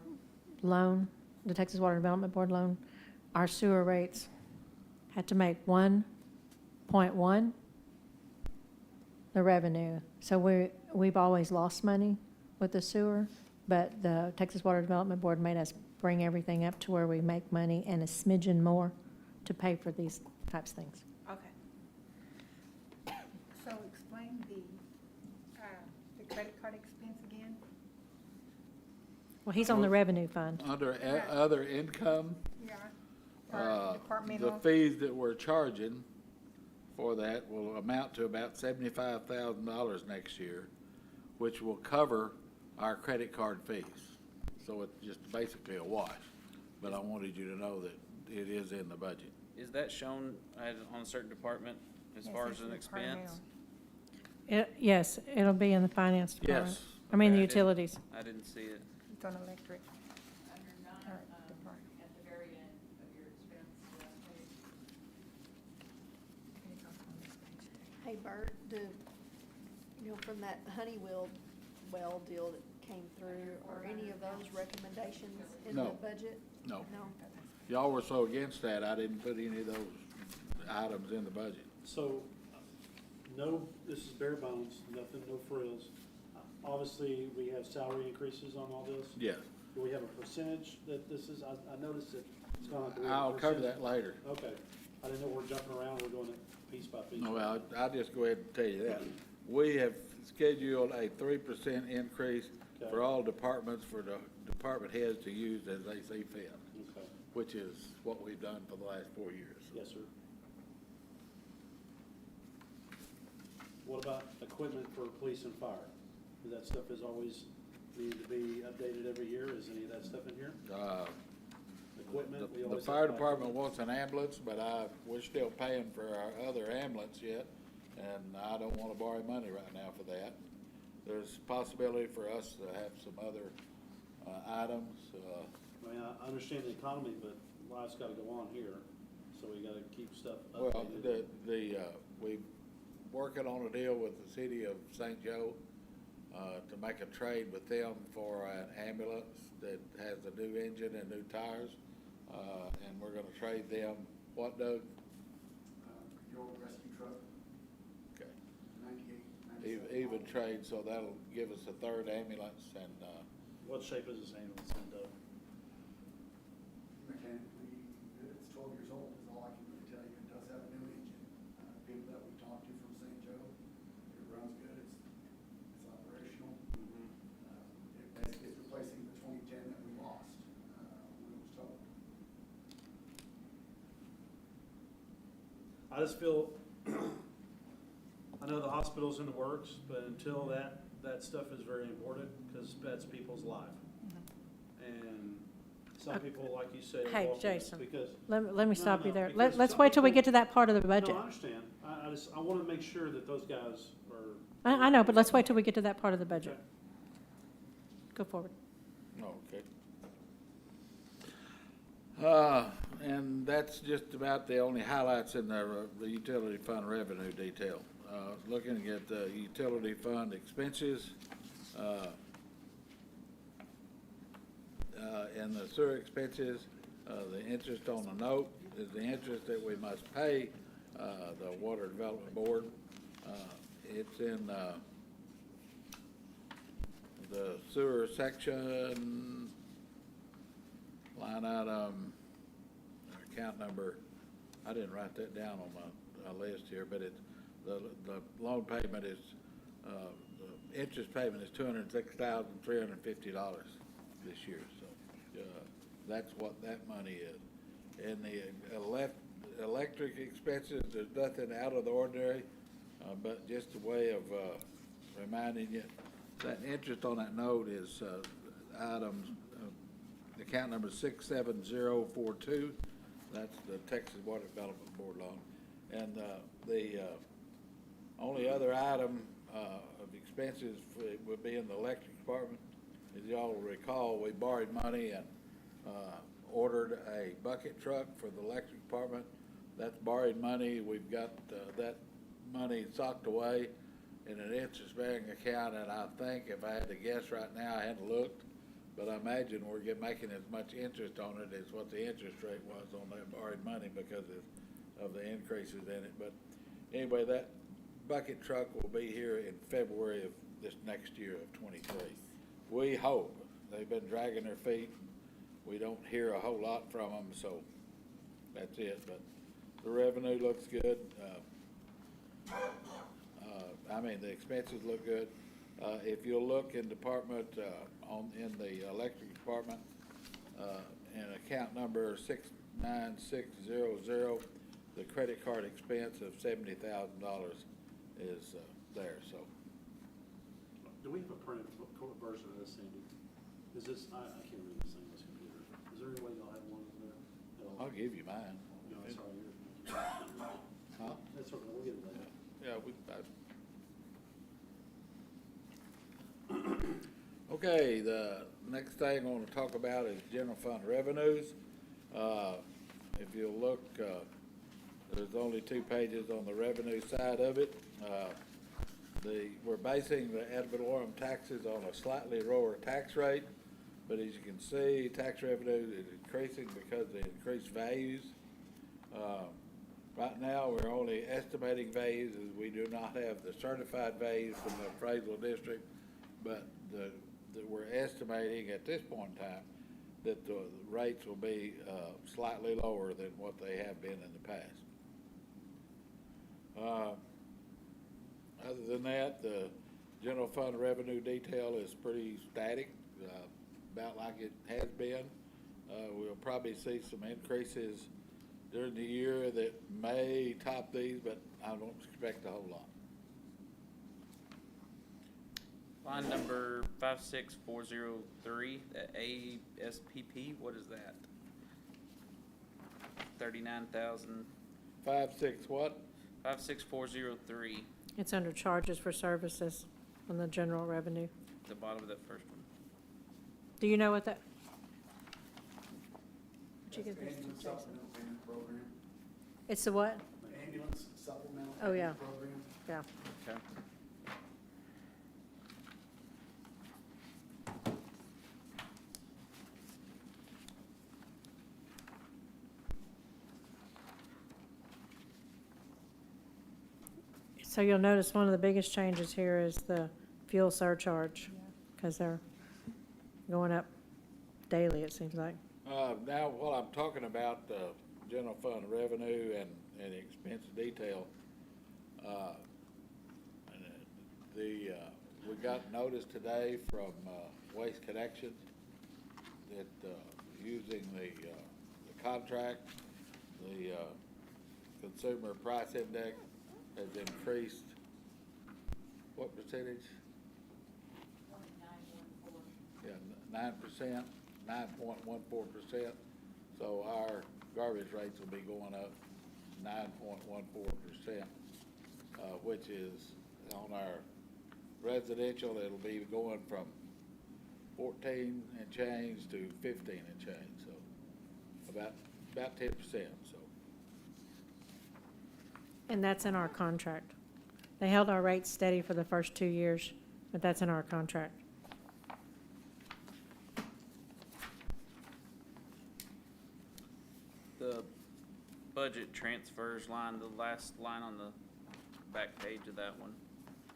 loan, the Texas Water Development Board loan, our sewer rates had to make 1.1 the revenue. So we've always lost money with the sewer, but the Texas Water Development Board made us bring everything up to where we make money and a smidgen more to pay for these types of things. Okay. So explain the credit card expense again? Well, he's on the revenue fund. Under other income, Yeah. the Departmental, fees that we're charging for that will amount to about $75,000 next year, which will cover our credit card fees. So it's just basically a wash. But I wanted you to know that it is in the budget. Is that shown on a certain department as Yes, far it's as an departmental. expense? Yes, it'll be in the finance department. Yes. I mean, the Okay, I didn't- utilities. I didn't see it. it's on electric. Under nine, All right, department. at the very end of your expense, last page. Hey, Bert, from that Honeywell well deal that came through, are any of those recommendations in the No. budget? No. No? Y'all were so against that, I didn't put any of those items in the budget. So, no, this is bare bones, nothing, no frills. Obviously, we have salary increases on all this. Yes. Do we have a percentage that this is, I noticed that it's gone up. I'll cover that later. Okay. I didn't know we're jumping around, we're doing it piece by piece. Well, I'll just go ahead and tell you that. We have scheduled a 3% increase Okay. for all departments, for the department heads to use as they see fit, Okay. which is what we've done for the last 4 years. Yes, sir. What about equipment for police and fire? That stuff is always needed to be updated every year. Is any of that stuff in here? Equipment, we The always. fire have to buy department wants an ambulance, but we're still paying for our other ambulance yet, and I don't wanna borrow money right now for that. There's possibility for us to have some other, items, I mean, I understand the economy, but life's gotta go on here, so we gotta keep stuff well, updated. we're working on a deal with the city of St. Joe, to make a trade with them for an ambulance that has a new engine and new tires, and we're gonna trade them, what, Doug? Your rescue truck, Okay. 98, 97. Even trade, so that'll give us a third ambulance, and, What shape is this ambulance in, Doug? Mechanically, it's 12 years old, is all I can really tell you. It does have a new engine. People that we talked to from St. Joe, it runs good, it's operational. It basically is replacing the 2010 that we lost, when it was towed. I just feel, I know the hospital's in the works, but until that stuff is very important, because that's people's life. And some people, like you say, Hey, walk away Jason, because. Let me stop you there. because Let's some wait till we people- get to that part of the No, budget. I understand. I want to make sure that those guys are. I know, but let's wait till we get to that part of the budget. Okay. Go forward. okay. And that's just about the only highlights in the utility fund revenue detail. Looking at the utility fund expenses, and the sewer expenses, the interest on the note is the interest that we must pay, the Water Development Board. It's in, the sewer section, line item account number, I didn't write that down on my list here, but it's, the loan payment is, the interest payment is $206,350 this year, so, that's what that money is. And the electric expenses, there's nothing out of the ordinary, but just a way of, reminding you, that interest on that note is, items, account number 67042. That's the Texas Water Development Board loan. And the only other item of expenses would be in the electric department. As y'all recall, we borrowed money and ordered a bucket truck for the electric department. That's borrowed money. We've got that money socked away in an interest-bearing account, and I think, if I had to guess right now, I hadn't looked, but I imagine we're making as much interest on it as what the interest rate was on that borrowed money because of the increases in it. But anyway, that bucket truck will be here in February of this next year of 23. We hope. They've been dragging their feet. We don't hear a whole lot from them, so that's it. But the revenue looks good. The expenses look good. If you'll look in department, in the electric department, in account number 69600, the credit card expense of $70,000 is there, so. Do we have a printed version of this, Sandy? Is this, I can't read this thing on this computer. Is there any way y'all have one over there? I'll give you mine. No, it's all right. Huh? That's okay, we'll get it later. Yeah, Okay, the next thing I want to talk about is general fund revenues. If you look, there's only 2 pages on the revenue side of it. We're basing the ad valorem taxes on a slightly lower tax rate, but as you can see, tax revenue is increasing because of the increased values. Right now, we're only estimating values, as we do not have the certified values from the appraisal district, but that we're estimating at this point in time that the rates will be slightly lower than what they have been in the past. Other than that, the general fund revenue detail is pretty static, about like it has been. We'll probably see some increases during the year that may top these, but I don't expect a whole lot. Line number 56403, the ASPP, what is that? 39,000. 5.6 what? 56403, It's under charges for services on the general revenue. the bottom of that first one. Do you know what that? Did you get this, Ambulance Jason? supplemental payment program. It's the what? Ambulance supplemental Oh, yeah. payment program. Yeah. Okay. So you'll notice one of the biggest changes here is the fuel surcharge, because they're going up daily, it seems like. Now, while I'm talking about general fund revenue and expense detail, we got notice today from Waste Connections that using the contract, the consumer price index has increased, what percentage? 0.914. Yeah, 9%, 9.14%. So our garbage rates will be going up 9.14%, which is on our residential, it'll be going from 14 and change to 15 and change, so about 10%, so. And that's in our contract. They held our rates steady for the first 2 years, but that's in our contract. The budget transfers line, the last line on the back page of that one.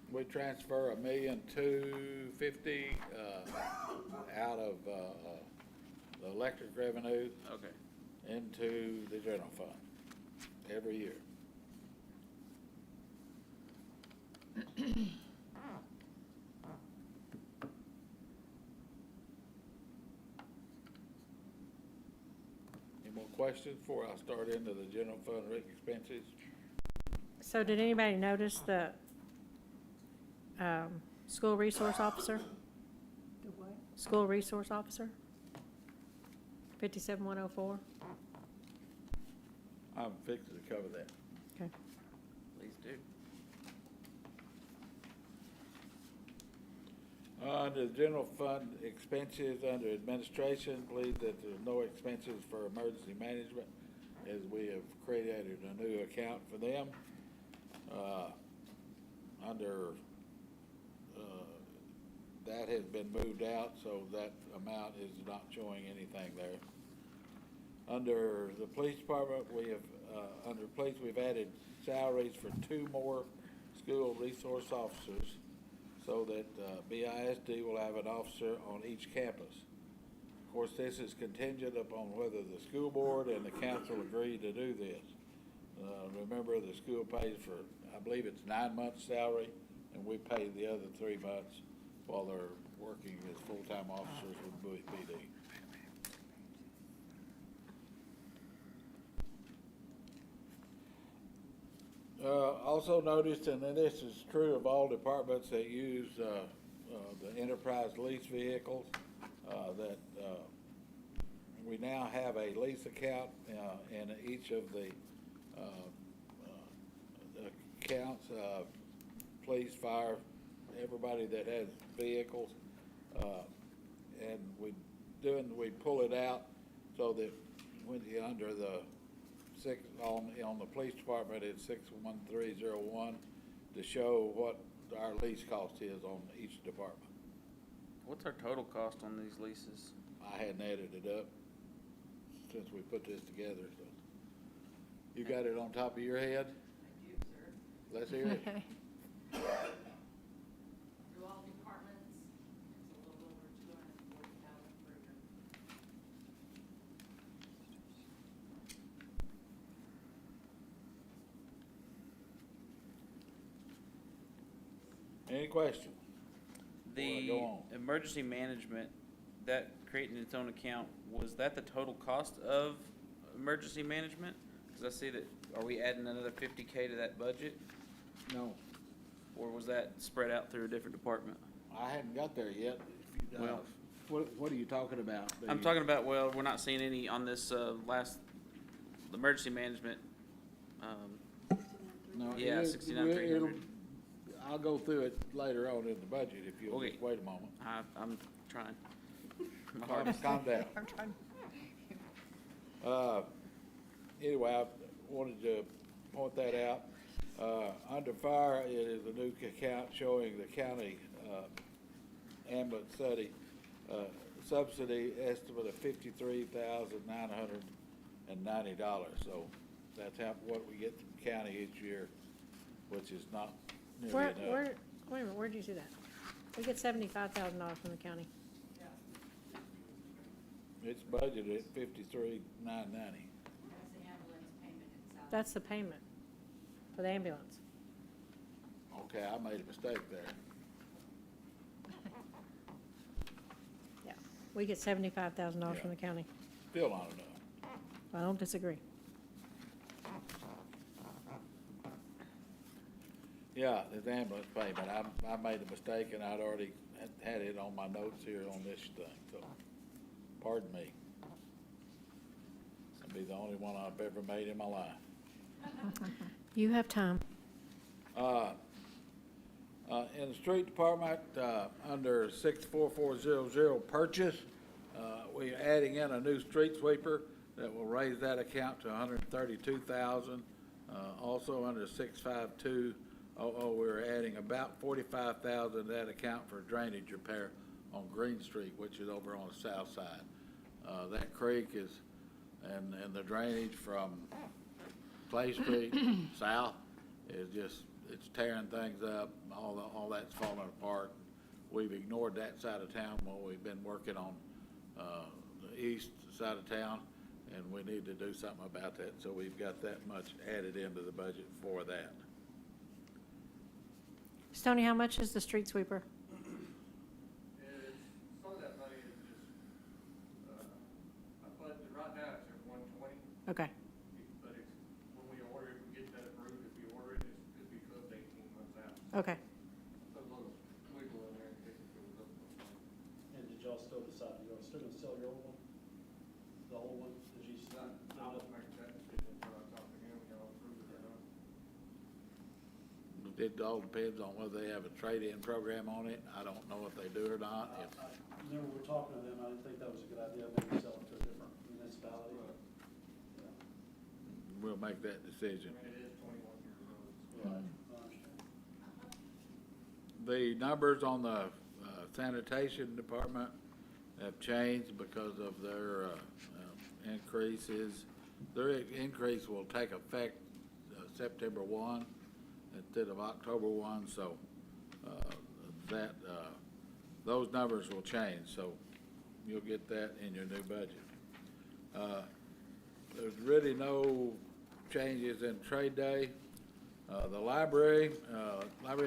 We transfer $1,250,000 out of the electric revenue, Okay. into the general fund every year. Any more questions before I start into the general fund expenses? So did anybody notice the, school resource officer? The what? School resource officer? 57104? I'm fixing to cover that. Please do. Under the general fund expenses, under administration, please that there's no expenses for emergency management, as we have created a new account for them. That has been moved out, so that amount is not showing anything there. Under the police department, we have, under police, we've added salaries for 2 more school resource officers, so that BISD will have an officer on each campus. Of course, this is contingent upon whether the school board and the council agree to do this. Remember, the school pays for, I believe it's 9 months' salary, and we pay the other 3 months while they're working as full-time officers with Bowie PD. Also noticed, and then this is true of all departments that use the enterprise lease vehicles, that we now have a lease account in each of the accounts, police, fire, everybody that has vehicles, and we pull it out so that when you're under the on the police department, it's 61301 to show what our lease cost is on each department. What's our total cost on these leases? I hadn't added it up since we put this together, so. You got it on top of your head? I do, sir. Let's hear it. Okay. Through all departments, it's a little over 240,000 per year. Any questions? Before I The go on. emergency management, that creating its own account, was that the total cost of emergency management? Because I see that, are we adding another 50K to that budget? No, Or was that spread out through a different department? I hadn't got there yet. If you- Well- What are you talking about? I'm talking about, well, we're not seeing any on this, last, emergency management, No, yeah, it'll- 69,300. I'll go through it later on in the budget if you'll Okay. just wait a moment. I'm trying. My Calm hardest. calm down. I'm trying. Anyway, I wanted to point that out. Under fire, it is a new account showing the county ambulance study subsidy estimate of $53,990. So that's what we get from the county each year, which is not nearly Where, enough. wait a minute, where'd you see that? We get $75,000 from the county. It's budgeted at $53,990. That's the ambulance payment itself. That's the payment for the ambulance. Okay, I made a mistake there. Yeah, we get $75,000 from the county. Still not enough. I don't disagree. Yeah, the ambulance payment, I made a mistake and I'd already had it on my notes here on this thing, so, pardon me. That'll be the only one I've ever made in my life. You have time. In the street department, under 64400 purchase, we're adding in a new street sweeper that will raise that account to 132,000. Also under 65200, we're adding about 45,000 to that account for drainage repair on Green Street, which is over on the south side. That creek is, and the drainage from Clay Street south is just, it's tearing things up, all that's falling apart. We've ignored that side of town while we've been working on the east side of town, and we need to do something about that, so we've got that much added into the budget for that. Stoney, how much is the street sweeper? It's, some of that money is just, I budgeted, right now it's at 120, Okay, but it's, when we order it, we get that approved, if we order it, it could be closed 18 months out. okay. So a little wiggle in there in case it goes up. And did y'all still decide, you're still gonna sell your old one? The old one, did you? I'll make that decision until I talk to him, y'all approve it or not. It all depends on whether they have a trade-in program on it. I don't know if they do or not. If, Remember, we're talking to them, I didn't think that was a good idea, maybe sell it to a different municipality. Yeah. we'll make that decision. I mean, it is 21 years old. Right, I understand. The numbers on the sanitation department have changed because of their increases. Their increase will take effect September 1 instead of October 1, so those numbers will change, so you'll get that in your new budget. There's really no changes in trade day. The library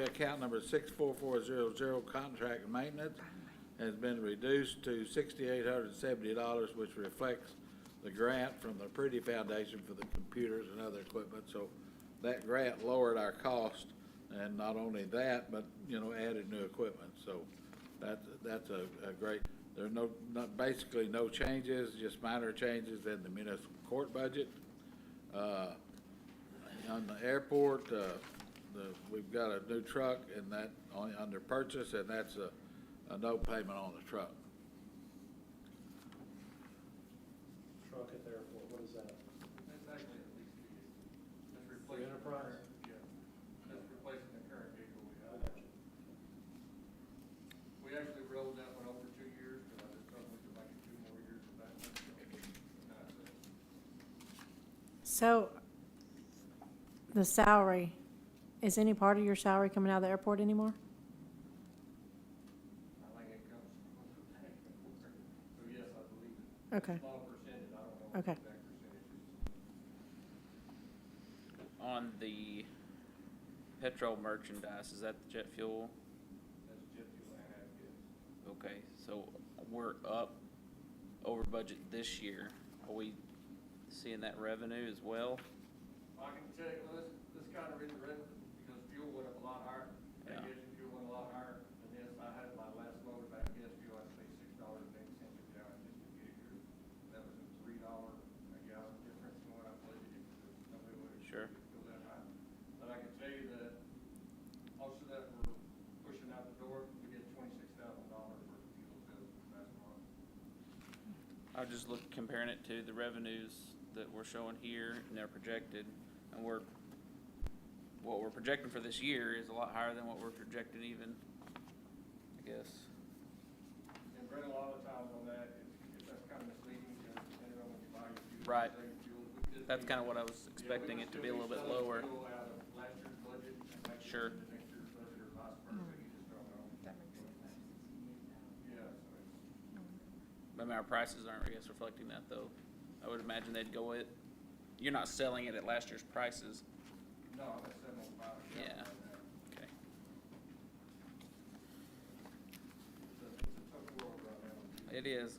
account number 64400, contract maintenance, has been reduced to $6,870, which reflects the grant from the Pretty Foundation for the computers and other equipment. So that grant lowered our cost, and not only that, but, added new equipment. So that's a great, there's basically no changes, just minor changes in the municipal court budget. On the airport, we've got a new truck, and that under purchase, and that's a no payment on the truck. Truck at the airport, what is that? That's actually at least it's The replacing. Enterprise? Yeah, that's replacing the current vehicle we I have. got you. We actually rolled that one over 2 years, but I just thought we could make it 2 more years of that. So, the salary, is any part of your salary coming out of the airport anymore? I think it comes from the bank. So yes, I believe it. Okay, Small percentage, I don't know what Okay. the exact percentage is. On the petrol merchandise, is that the jet fuel? That's jet fuel and ag, yes. Okay, so we're up over budget this year. Are we seeing that revenue as well? I can tell you, well, this kind of revenue, because fuel went up a lot higher. Yeah. Aviation fuel went a lot higher than this. I had my last load of gas fuel, I'd say $6.80 a gallon just to get here. That was a $3 a gallon difference from what I budgeted, because nobody would have Sure. go that high. But I can tell you that most of that we're pushing out the door. We did $26,000 worth of fuel sales last month. I was just comparing it to the revenues that we're showing here, and they're projected, and what we're projecting for this year is a lot higher than what we're projecting even, I guess. And Brent, a lot of the times on that, that's kind of misleading, because depending on when you buy your fuel. Right. you save fuel. We just That's need- kind of what I was Yeah, expecting we it to still be a little bit selling lower. fuel out of last year's budget and make it Sure. into next year's budget or vice versa, you just don't know. That makes sense. Yeah, so it's, I mean, our prices aren't, I guess, reflecting that, though. I would imagine they'd go it, you're not selling it at last year's prices. no, that's $7.05 a gallon Yeah. right now. Okay. It's a tough world right now. It is.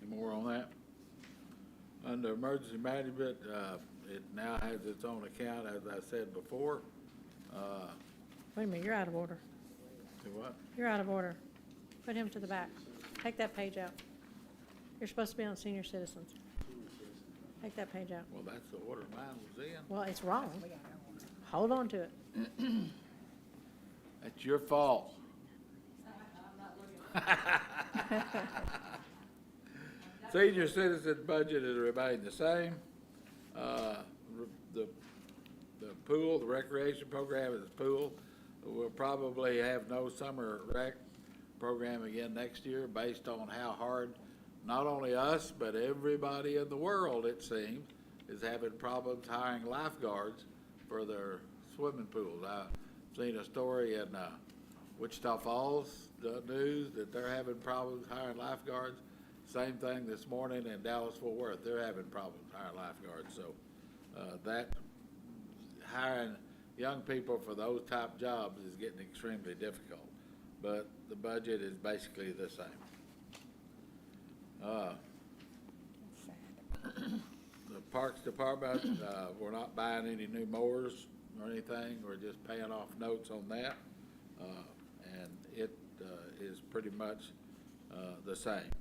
Any more on that? Under emergency management, it now has its own account, as I said before. wait a minute, you're out of order. Do what? You're out of order. Put him to the back. Take that page out. You're supposed to be on senior citizens. Take that page out. Well, that's the order mine was in. Well, it's wrong. Hold on to it. That's your fault. Senior citizen budget has remained the same. The pool, the recreation program is pool. We'll probably have no summer rec program again next year based on how hard, not only us, but everybody in the world, it seems, is having problems hiring lifeguards for their swimming pools. I've seen a story in Wichita Falls the news that they're having problems hiring lifeguards. Same thing this morning in Dallas-Fort Worth, they're having problems hiring lifeguards, so, that, hiring young people for those type jobs is getting extremely difficult, but the budget is basically the same. The Parks Department, we're not buying any new mowers or anything, we're just paying off notes on that, and it, is pretty much, the same,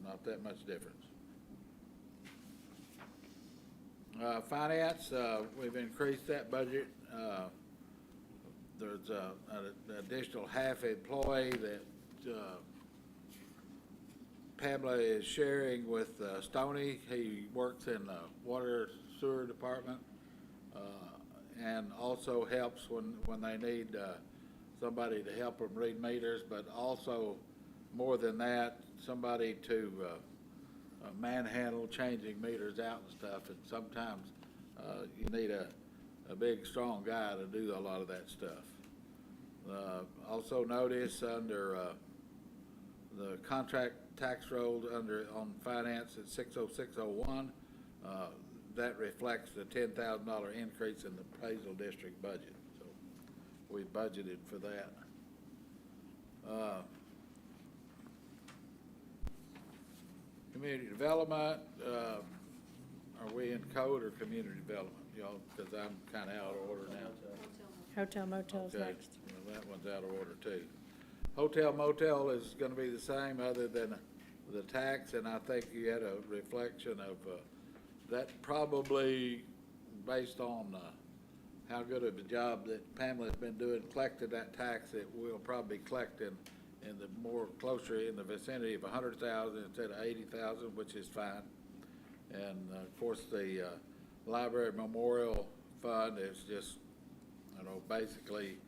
not that much difference. Finance, we've increased that budget. There's an additional half employee that Pamela is sharing with Stoney. He works in the water sewer department and also helps when they need somebody to help them read meters, but also more than that, somebody to manhandle changing meters out and stuff, and sometimes you need a big, strong guy to do a lot of that stuff. Also notice under the contract tax roll on finance at 60601, that reflects the $10,000 increase in the appraisal district budget. So we budgeted for that. Community development, are we in code or community development, y'all? Because I'm kind of out of order now. Hotel motel's Okay, next. well, that one's out of order too. Hotel motel is gonna be the same other than the tax, and I think you had a reflection of, that probably based on, how good of a job that Pamela's been doing collecting that tax, that we'll probably collect in the more closer in the vicinity of 100,000 instead of 80,000, which is fine. And, of course, the, library memorial fund is just, you know, basically,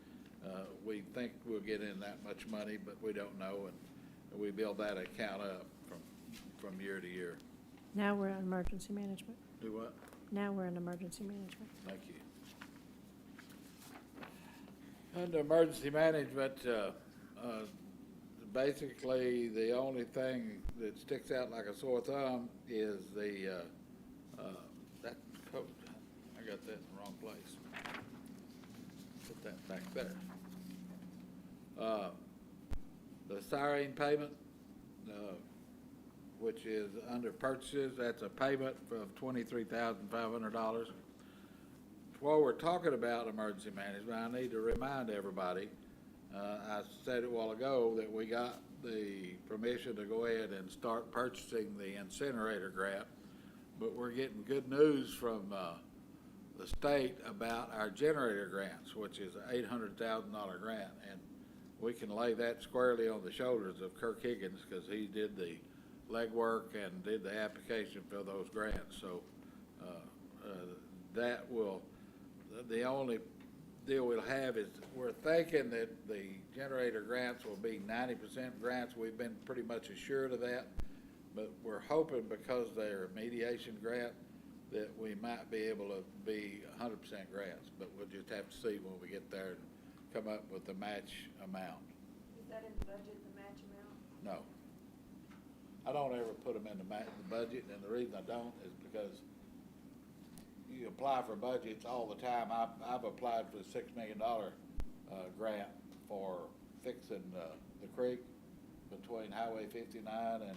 we think we'll get in that much money, but we don't know, and we build that account up from year to year. Now we're on emergency management. Do what? Now we're in emergency management. Thank you. Under emergency management, basically, the only thing that sticks out like a sore thumb is the, that code. I got that in the wrong place. Put that back there. The siren payment, which is under purchases, that's a payment of $23,500. While we're talking about emergency management, I need to remind everybody, I said a while ago that we got the permission to go ahead and start purchasing the incinerator grant, but we're getting good news from the state about our generator grants, which is an $800,000 grant, and we can lay that squarely on the shoulders of Kirk Higgins, because he did the legwork and did the application for those grants. So that will, the only deal we'll have is, we're thinking that the generator grants will be 90% grants. We've been pretty much assured of that, but we're hoping, because they're a mediation grant, that we might be able to be 100% grants, but we'll just have to see when we get there and come up with the match amount. Is that in the budget, the match amount? No. I don't ever put them in the budget, and the reason I don't is because you apply for budgets all the time. I've applied for the $6 million grant for fixing the creek between Highway 59 and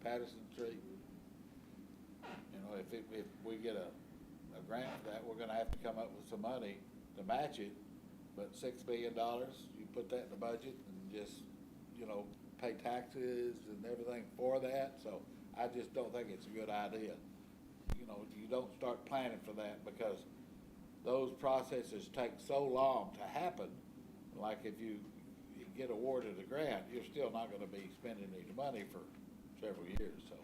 Patterson Street. You know, if we get a grant for that, we're gonna have to come up with some money to match it. But $6 million, you put that in the budget and just, you know, pay taxes and everything for that. So I just don't think it's a good idea. You know, you don't start planning for that, because those processes take so long to happen. Like if you get awarded a grant, you're still not gonna be spending any money for several years, so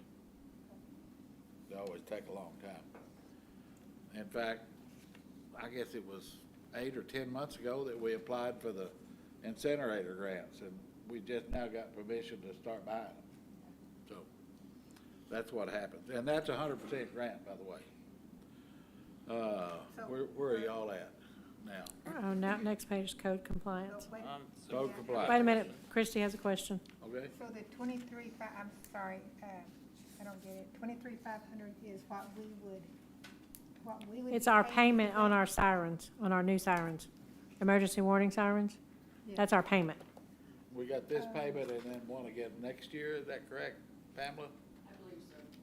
they always take a long time. In fact, I guess it was 8 or 10 months ago that we applied for the incinerator grants, and we just now got permission to start buying them. So that's what happens, and that's 100% grant, by the way. Where are y'all at? now. Oh, now, next page is code compliance. Wait, Code compliance. Wait a minute, Christie has a question. Okay? so the 23,500, I'm sorry, I don't get it. 23,500 is what we would. It's be our paying payment for on that? our sirens, on our new sirens. Emergency warning sirens. Yeah. That's our payment. We got this payment and then one again next year, is that correct, Pamela?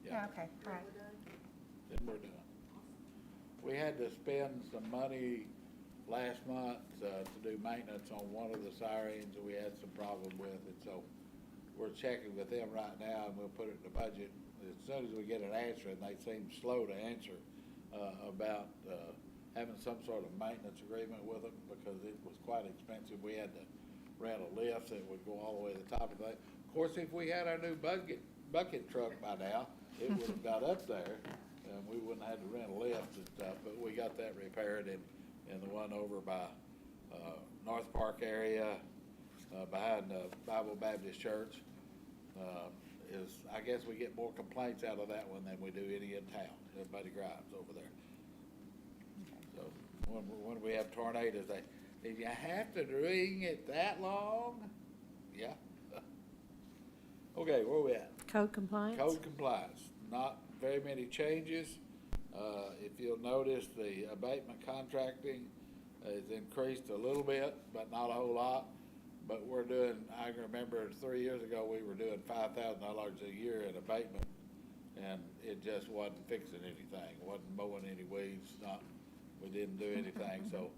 Yeah, okay, all right. Then we're done. We had to spend some money last month, to do maintenance on one of the sirens, and we had some problem with it, so we're checking with them right now, and we'll put it in the budget. As soon as we get an answer, and they seem slow to answer, about, having some sort of maintenance agreement with them, because it was quite expensive. We had to rent a lift that would go all the way to the top of that. Of course, if we had our new bucket truck by now, it would have got up there, and we wouldn't have had to rent a lift and stuff, but we got that repaired, and the one over by, North Park area, behind the Bible Baptist Church, is, I guess we get more complaints out of that one than we do any in town. Everybody drives over there. So, when we have tornadoes, did you have to ring it that long? Yeah. Okay, where we at? Code compliance. Code compliance, not very many changes. If you'll notice, the abatement contracting has increased a little bit, but not a whole lot. But we're doing, I can remember 3 years ago, we were doing $5,000 a year in abatement, and it just wasn't fixing anything, wasn't mowing any weeds, we didn't do anything. So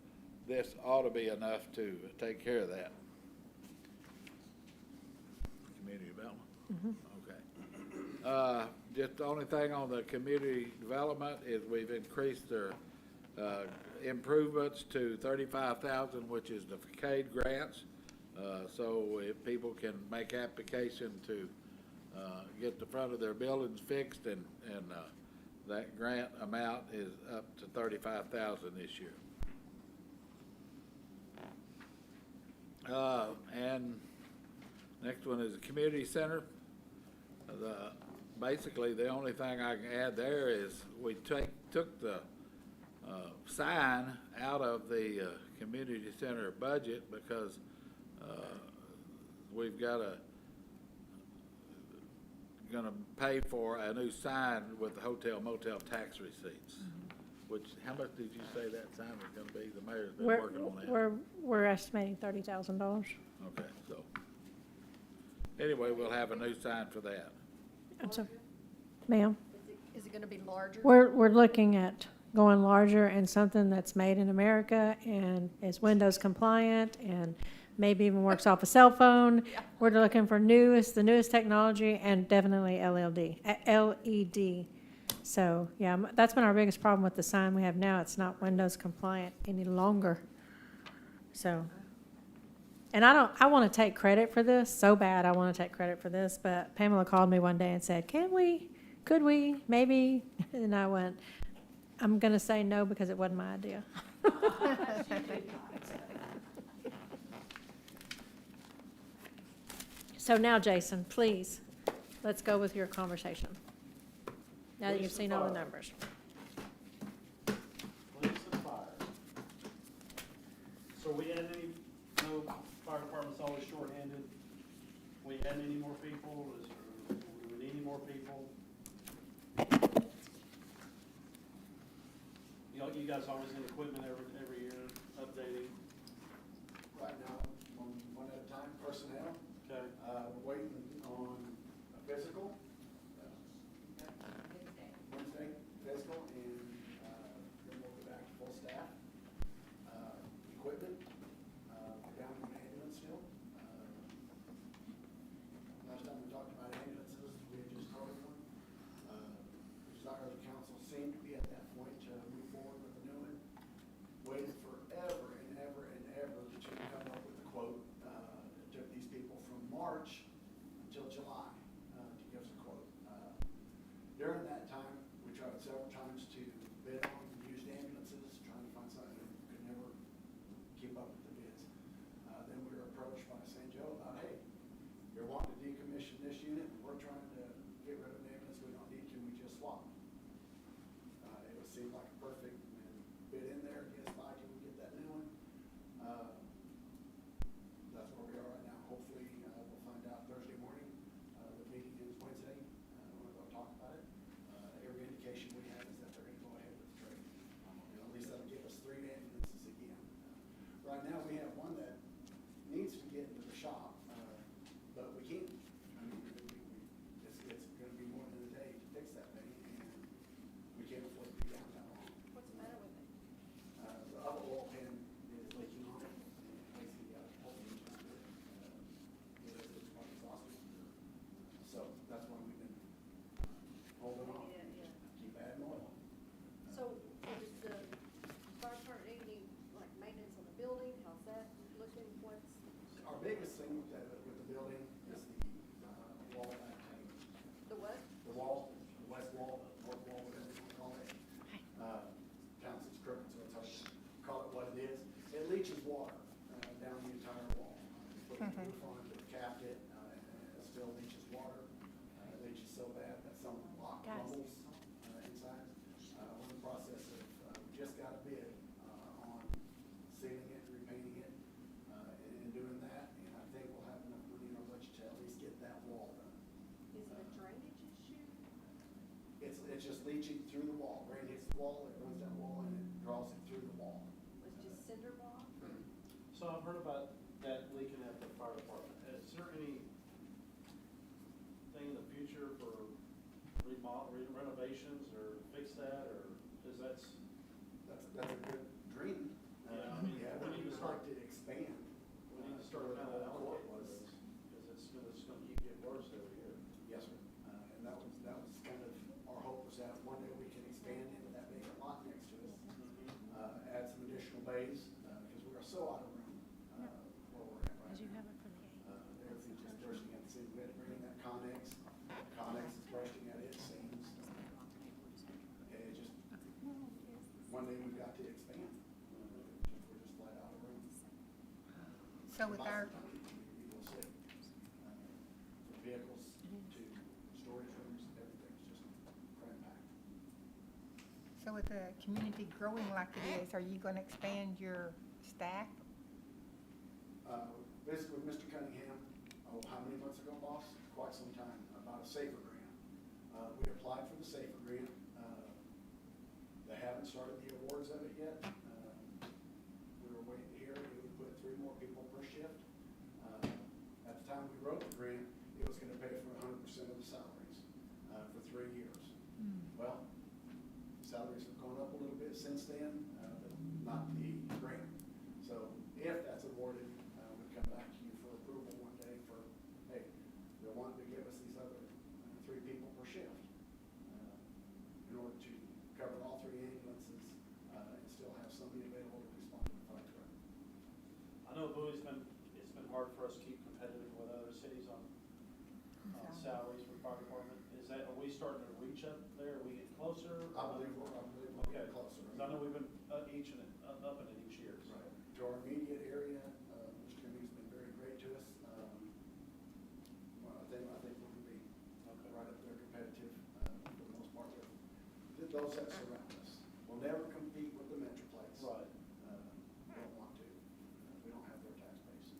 this ought to be enough to take care of that. Community development? Okay. Just the only thing on the community development is we've increased their, improvements to 35,000, which is the facade grants. So if people can make application to, get the front of their buildings fixed, and that grant amount is up to 35,000 this year. And next one is the community center. Basically, the only thing I can add there is we took the sign out of the community center budget because we've gonna pay for a new sign with the hotel motel tax receipts. Which, how much did you say that sign was gonna be? The mayor's been working on that. We're estimating $30,000. Okay, so, anyway, we'll have a new sign for that. I'm sorry, ma'am. Is it gonna be larger? We're looking at going larger and something that's made in America and is Windows compliant and maybe even works off a cell phone. Yeah. We're looking for the newest technology, and definitely LED. So, yeah, that's been our biggest problem with the sign we have now. It's not Windows compliant any longer. So, and I want to take credit for this so bad. I want to take credit for this, but Pamela called me one day and said, could we, maybe? And I went, I'm going to say no because it wasn't my idea. So now, Jason, please, let's go with your conversation. Now that you've seen all the numbers. Police and fire. So we add any, no, fire department's always shorthanded. We add any more people, do we need any more people? You guys always need equipment every year, updating, Right now, one at a time, personnel. okay? We're waiting on a physical. Wednesday, physical, and, then we'll go back to full staff. Equipment, we're down to an ambulance still. Last time we talked about ambulances, we had just ordered one. Desire of the council seemed to be at that point to move forward with a new one. Waited forever and ever and ever to come up with a quote. It took these people from March until July, to give us a quote. During that time, we tried several times to bid on used ambulances, trying to find something that could never keep up with the bids. Then we were approached by St. Joe about, hey, you're wanting to decommission this unit, and we're trying to get rid of an ambulance we don't need, can we just swap? it's just leaching through the wall. Rain hits the wall, it runs down the wall, and it draws it through the wall. Was just cinder block? So I've heard about that leaking at the fire department. Is there any thing in the future for renovations or fix that, or is That's a good dream. Yeah, I mean, Yeah, we we need need to to start to expand. we need to start kind of allocating those, because it's gonna keep getting worse every year. Yes, sir. And that was kind of, our hope was that one day we can expand into that vacant lot next to us. Add some additional bays, because we are so out of room, where we're at right Did you now. have it for the 8th? Everything's just bursting at the seams. We had to bring in that Connex. Connex is bursting at its seams. It just, one day we've got to expand. We're just flat out of room. So with our, We will see. From vehicles to storage rooms, everything's just cram-packed. so with the community growing like it is, are you gonna expand your staff? Basically, with Mr. Cunningham, how many months ago, boss? Quite some time, about a SAFER grant. We applied for the SAFER grant. They haven't started the awards of it yet. We were waiting to hear. It would put 3 more people per shift. At the time we wrote the grant, it was gonna pay for 100% of the salaries, for 3 years. Well, salaries have gone up a little bit since then, but not the grant. So if that's awarded, we come back to you for approval one day for, hey, they're wanting to give us these other 3 people per shift, in order to cover all 3 ambulances, and still have somebody available to respond to the fire truck. I know Bowie's it's been hard for us to keep competitive with other cities on salaries for fire department. Are we starting to reach up there? Are we getting closer? I believe we're Okay, getting closer. because I know we've been up in it each year, so. Right. To our immediate area, Mr. Cummings been very great to us. Well, I think we're gonna be right up there competitive, for the most part. Those that surround us. We'll never compete with the Metroplex. Right. We don't want to. We don't have their tax base.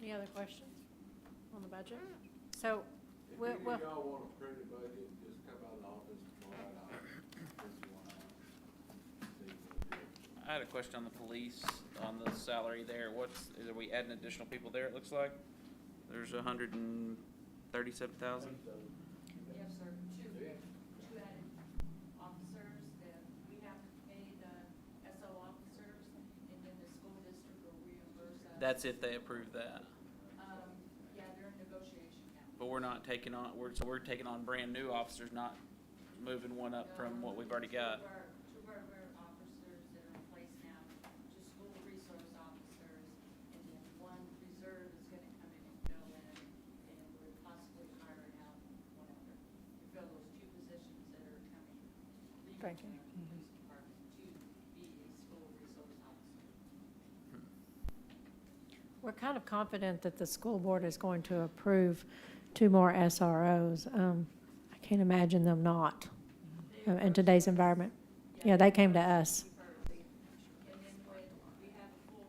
Any other questions on the budget? So, If we'll, any we'll, of y'all want a printed budget, just come out of the office tomorrow night. I had a question on the police, on the salary there. Are we adding additional people there, it looks like? There's 137,000. Yes, sir. Two added officers that we have to pay the SO officers, and then the school district will reimburse us. That's if they approve that. Yeah, they're in negotiation now. But we're not taking on, so we're taking on brand new officers, not moving one up from what we've already got. Two of our officers that are in place now, just school resource officers, and then one reserve is gonna come in and fill in, and we're possibly hiring out one other to fill those 2 positions that are coming, leaving Thank you. the police department to be a school resource officer. we're kind of confident that the school board is going to approve 2 more SROs. I can't imagine them not, in today's environment. Yeah, they came to us. And then when we have a full,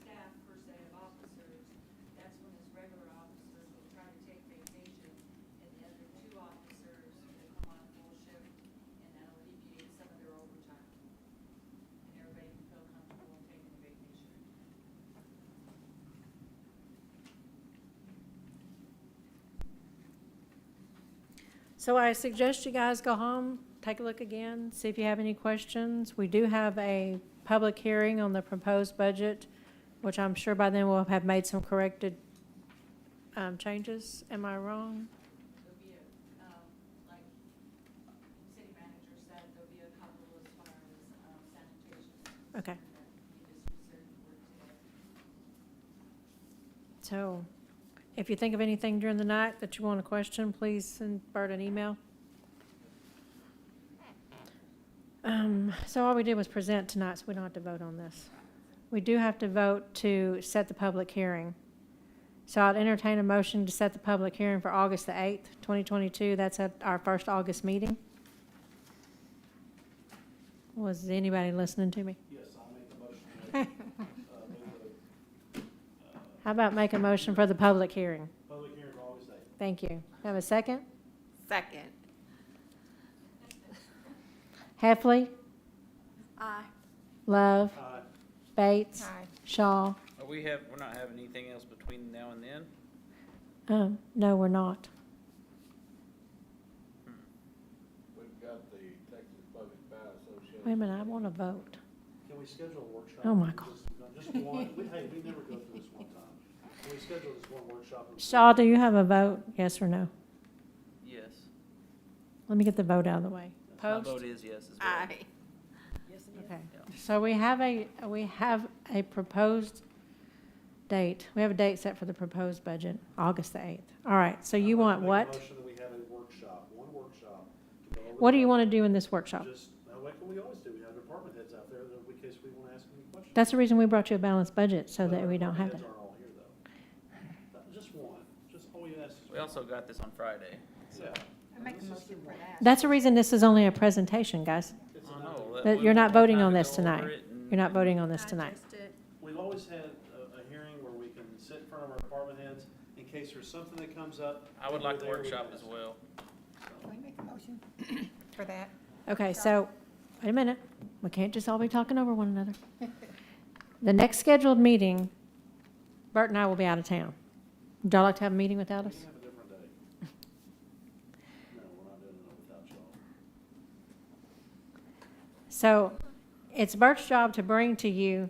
staff per se of officers, that's when his regular officers will try to take vacation, and the other 2 officers will come on full shift, and that'll alleviate some of their overtime. And everybody can feel comfortable taking a vacation. So I suggest you guys go home, take a look again, see if you have any questions. We do have a public hearing on the proposed budget, which I'm sure by then we'll have made some corrected changes. Am I wrong? There'll be like city manager said, there'll be a couple as far as, sanitation. Okay. That we just reserved for today. So if you think of anything during the night that you want to question, please send Bert an email. So all we did was present tonight, so we don't have to vote on this. We do have to vote to set the public hearing. So I'd entertain a motion to set the public hearing for August the 8th, 2022. That's at our first August meeting. Was anybody listening to me? Yes, I'll make the motion. How about make a motion for the public hearing? Public hearing for August 8th. Thank you. Have a second? Second. Heffley? Aye. Love? Aye. Bates? Aye. Shaw? We're not having anything else between now and then? No, we're not. We've got the Texas Public Power Association. Wait a minute, I want to vote. Can we schedule a workshop? Oh, my God. Just one, hey, we never go through this one time. Can we schedule this one workshop? Shaw, do you have a vote, yes or no? Yes. Let me get the vote out of the way. My Post? vote is yes as well. Aye. Okay, so we have a proposed date. We have a date set for the proposed budget, August the 8th. All right, so you want Make a what? motion that we have a workshop, one workshop. to go over What do the you want to budget. do in this workshop? Just, like we always do, we have department heads out there in case we want to ask any questions. That's the reason we brought you a balanced budget, so But that our we don't have department to. heads aren't all here, though. Just one, just all you ask is. We also got this on Friday. Yeah. I make a motion for that. That's the reason this is only a presentation, guys. It's I a know. no- that But way you're we not have voting time on to this go over tonight. it and- You're not voting on this tonight. Digest it. We've always had a hearing where we can sit in front of our department heads in case there's something that comes up. I would then we're like the there, we workshop can as ask. well. Can we make a motion for that? Okay, so, wait a minute. We can't just all be talking over one another. The next scheduled meeting, Bert and I will be out of town. Would y'all like to have a meeting without We us? can have a different day. No, we're not doing it without y'all. So it's Bert's job to bring to you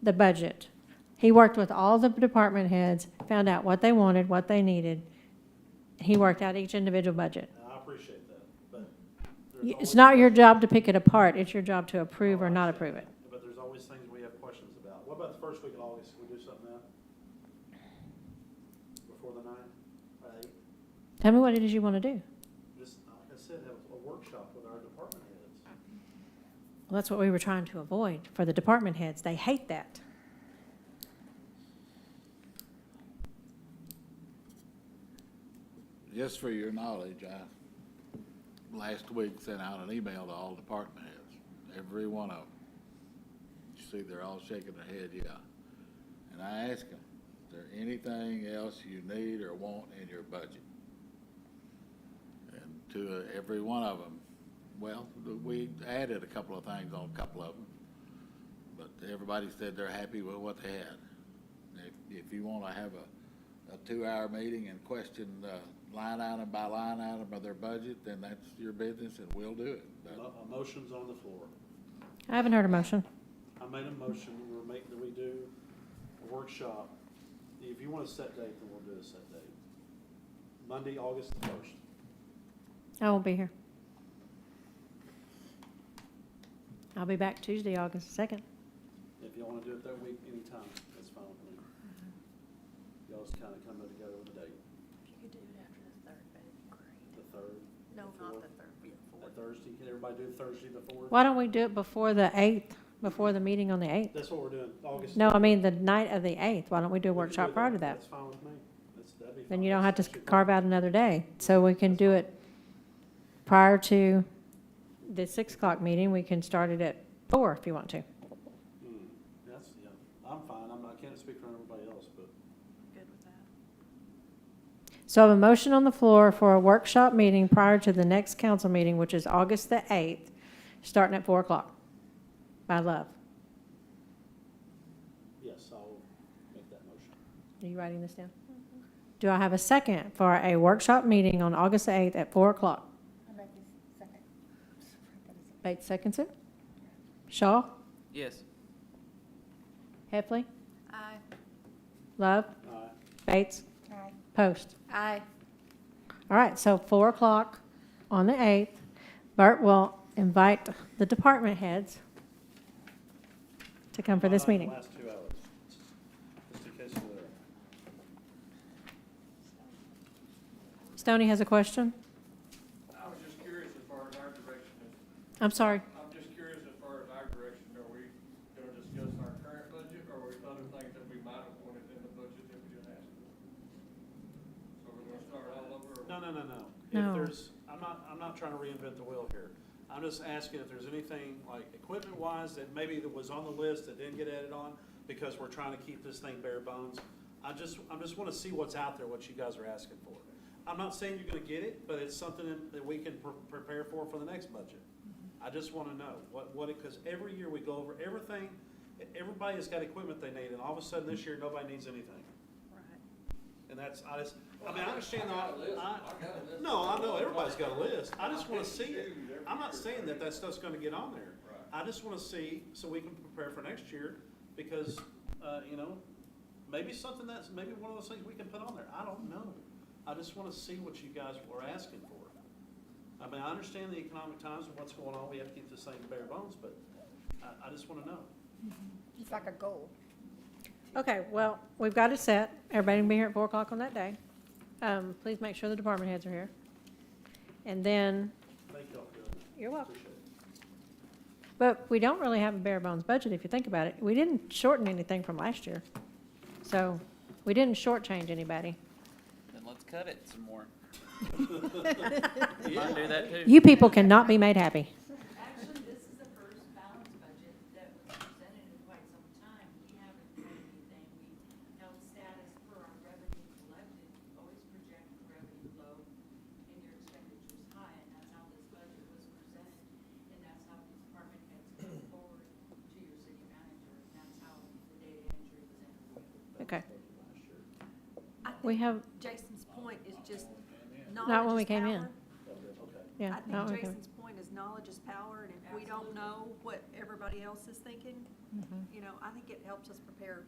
the budget. He worked with all the department heads, found out what they wanted, what they needed. He worked out each individual budget. And I appreciate that, but. there's It's always not your questions. job to pick it apart. It's your job to approve Oh, or I not understand. approve it. But there's always things we have questions about. What about the first week of August? Can we do something then? Before the 9th, or 8th? Tell me what it is you want to do. Just, like I said, have a workshop with our department heads. Well, that's what we were trying to avoid for the department heads. They hate that. Just for your knowledge, I, last week, sent out an email to all department heads, every one of them. You see, they're all shaking their head, yeah. And I asked them, is there anything else you need or want in your budget? And to every one of them, well, we added a couple of things on a couple of them, but everybody said they're happy with what they had. If you want to have a 2-hour meeting and question line item by line item of their budget, then that's your business and we'll do it. But A motion's on the floor. I haven't heard a motion. I made a motion, that we do a workshop. If you want a set date, then we'll do a set date. Monday, August the 1st. I won't be here. I'll be back Tuesday, August 2nd. If y'all wanna do it that week, anytime, that's fine with me. Y'all just kinda come together with a date. If you could do it after the third, that'd be great. The 3rd, No, The not fourth. the third, be the a fourth. Thursday, can everybody do Thursday the 4th? Why don't we do it before the 8th, before the meeting on the 8th? That's what we're doing, August. No, I mean the night of the 8th. Why don't we do a We can workshop do prior to that? That's fine with me. That'd be fine. Then you don't have to That's your carve out another day. So we can do it prior to the 6 o'clock meeting. We can start it at 4 if you want to. That's, yeah, I'm fine, I can't speak for everybody else, but Good with that. So I have a motion on the floor for a workshop meeting prior to the next council meeting, which is August the 8th, starting at 4 o'clock. By Love. yes, I'll make that motion. Are you writing this down? Do I have a second for a workshop meeting on August the 8th at 4 o'clock? I make this second. Bates seconds it. Shaw? Yes. Heffley? Aye. Love? Aye. Bates? Aye. Post. Aye. All right, so 4 o'clock on the 8th. Bert will invite the department heads to come for this Not meeting. the last 2 hours, just in case you're there. Stoney has a question? I was just curious as far as our direction is. I'm sorry. I'm just curious as far as our direction, are we gonna discuss our current budget, or are we other things that we might have wanted in the budget that we didn't ask for? So we're gonna start all over, or? No. No. If there's, I'm not trying to reinvent the wheel here. I'm just asking if there's anything, like, equipment-wise that maybe that was on the list that didn't get added on, because we're trying to keep this thing bare bones. I just wanna see what's out there, what you guys are asking for. I'm not saying you're gonna get it, but it's something that we can prepare for the next budget. I just wanna know cause every year we go over everything, everybody has got equipment they need, and all of a sudden this year, nobody needs anything. And that's, I understand, no, I know everybody's got a list, I just wanna see it. I'm not saying that stuff's gonna get on there. I just wanna see, so we can prepare for next year, because, maybe maybe one of those things we can put on there, I don't know. I just wanna see what you guys were asking for. I mean, I understand the economic times and what's going on, we have to keep this thing bare bones, but I just wanna know. It's like a goal. Okay, well, we've got it set. Everybody can be here at 4 o'clock on that day. Please make sure the department heads are here. And then, Thank y'all for doing that. you're welcome. Appreciate it. But we don't really have a bare bones budget if you think about it. We didn't shorten anything from last year. So we didn't shortchange anybody. Then let's cut it some more. Might do that too. You people cannot be made happy. Actually, this is the first balanced budget that was presented in quite some time. We haven't done anything. We held status for our revenue collected, always project revenue low and your expenditures high, and that's how this budget was presented. And that's how the department heads come forward to your city manager, and that's how the data entry was entered. Okay. I We think have, Jason's point is just not when we knowledge is came in. power. Yeah, I not when we think came in. Jason's point is knowledge is power, and if we don't know what everybody else is thinking, I think it helps us prepare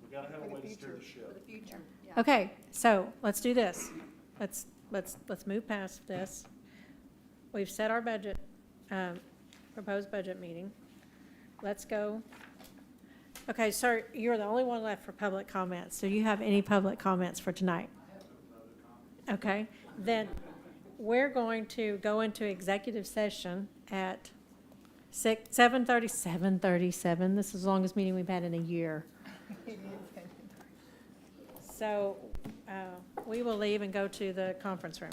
We gotta have a way to steer future, the ship. for the future. Yeah. Okay, so let's do this. Let's move past this. We've set our budget, proposed budget meeting. Let's go. Okay, sir, you're the only one left for public comments. Do you have any public comments for tonight? Okay, then we're going to go into executive session at 7:37. This is the longest meeting we've had in a year. So we will leave and go to the conference room.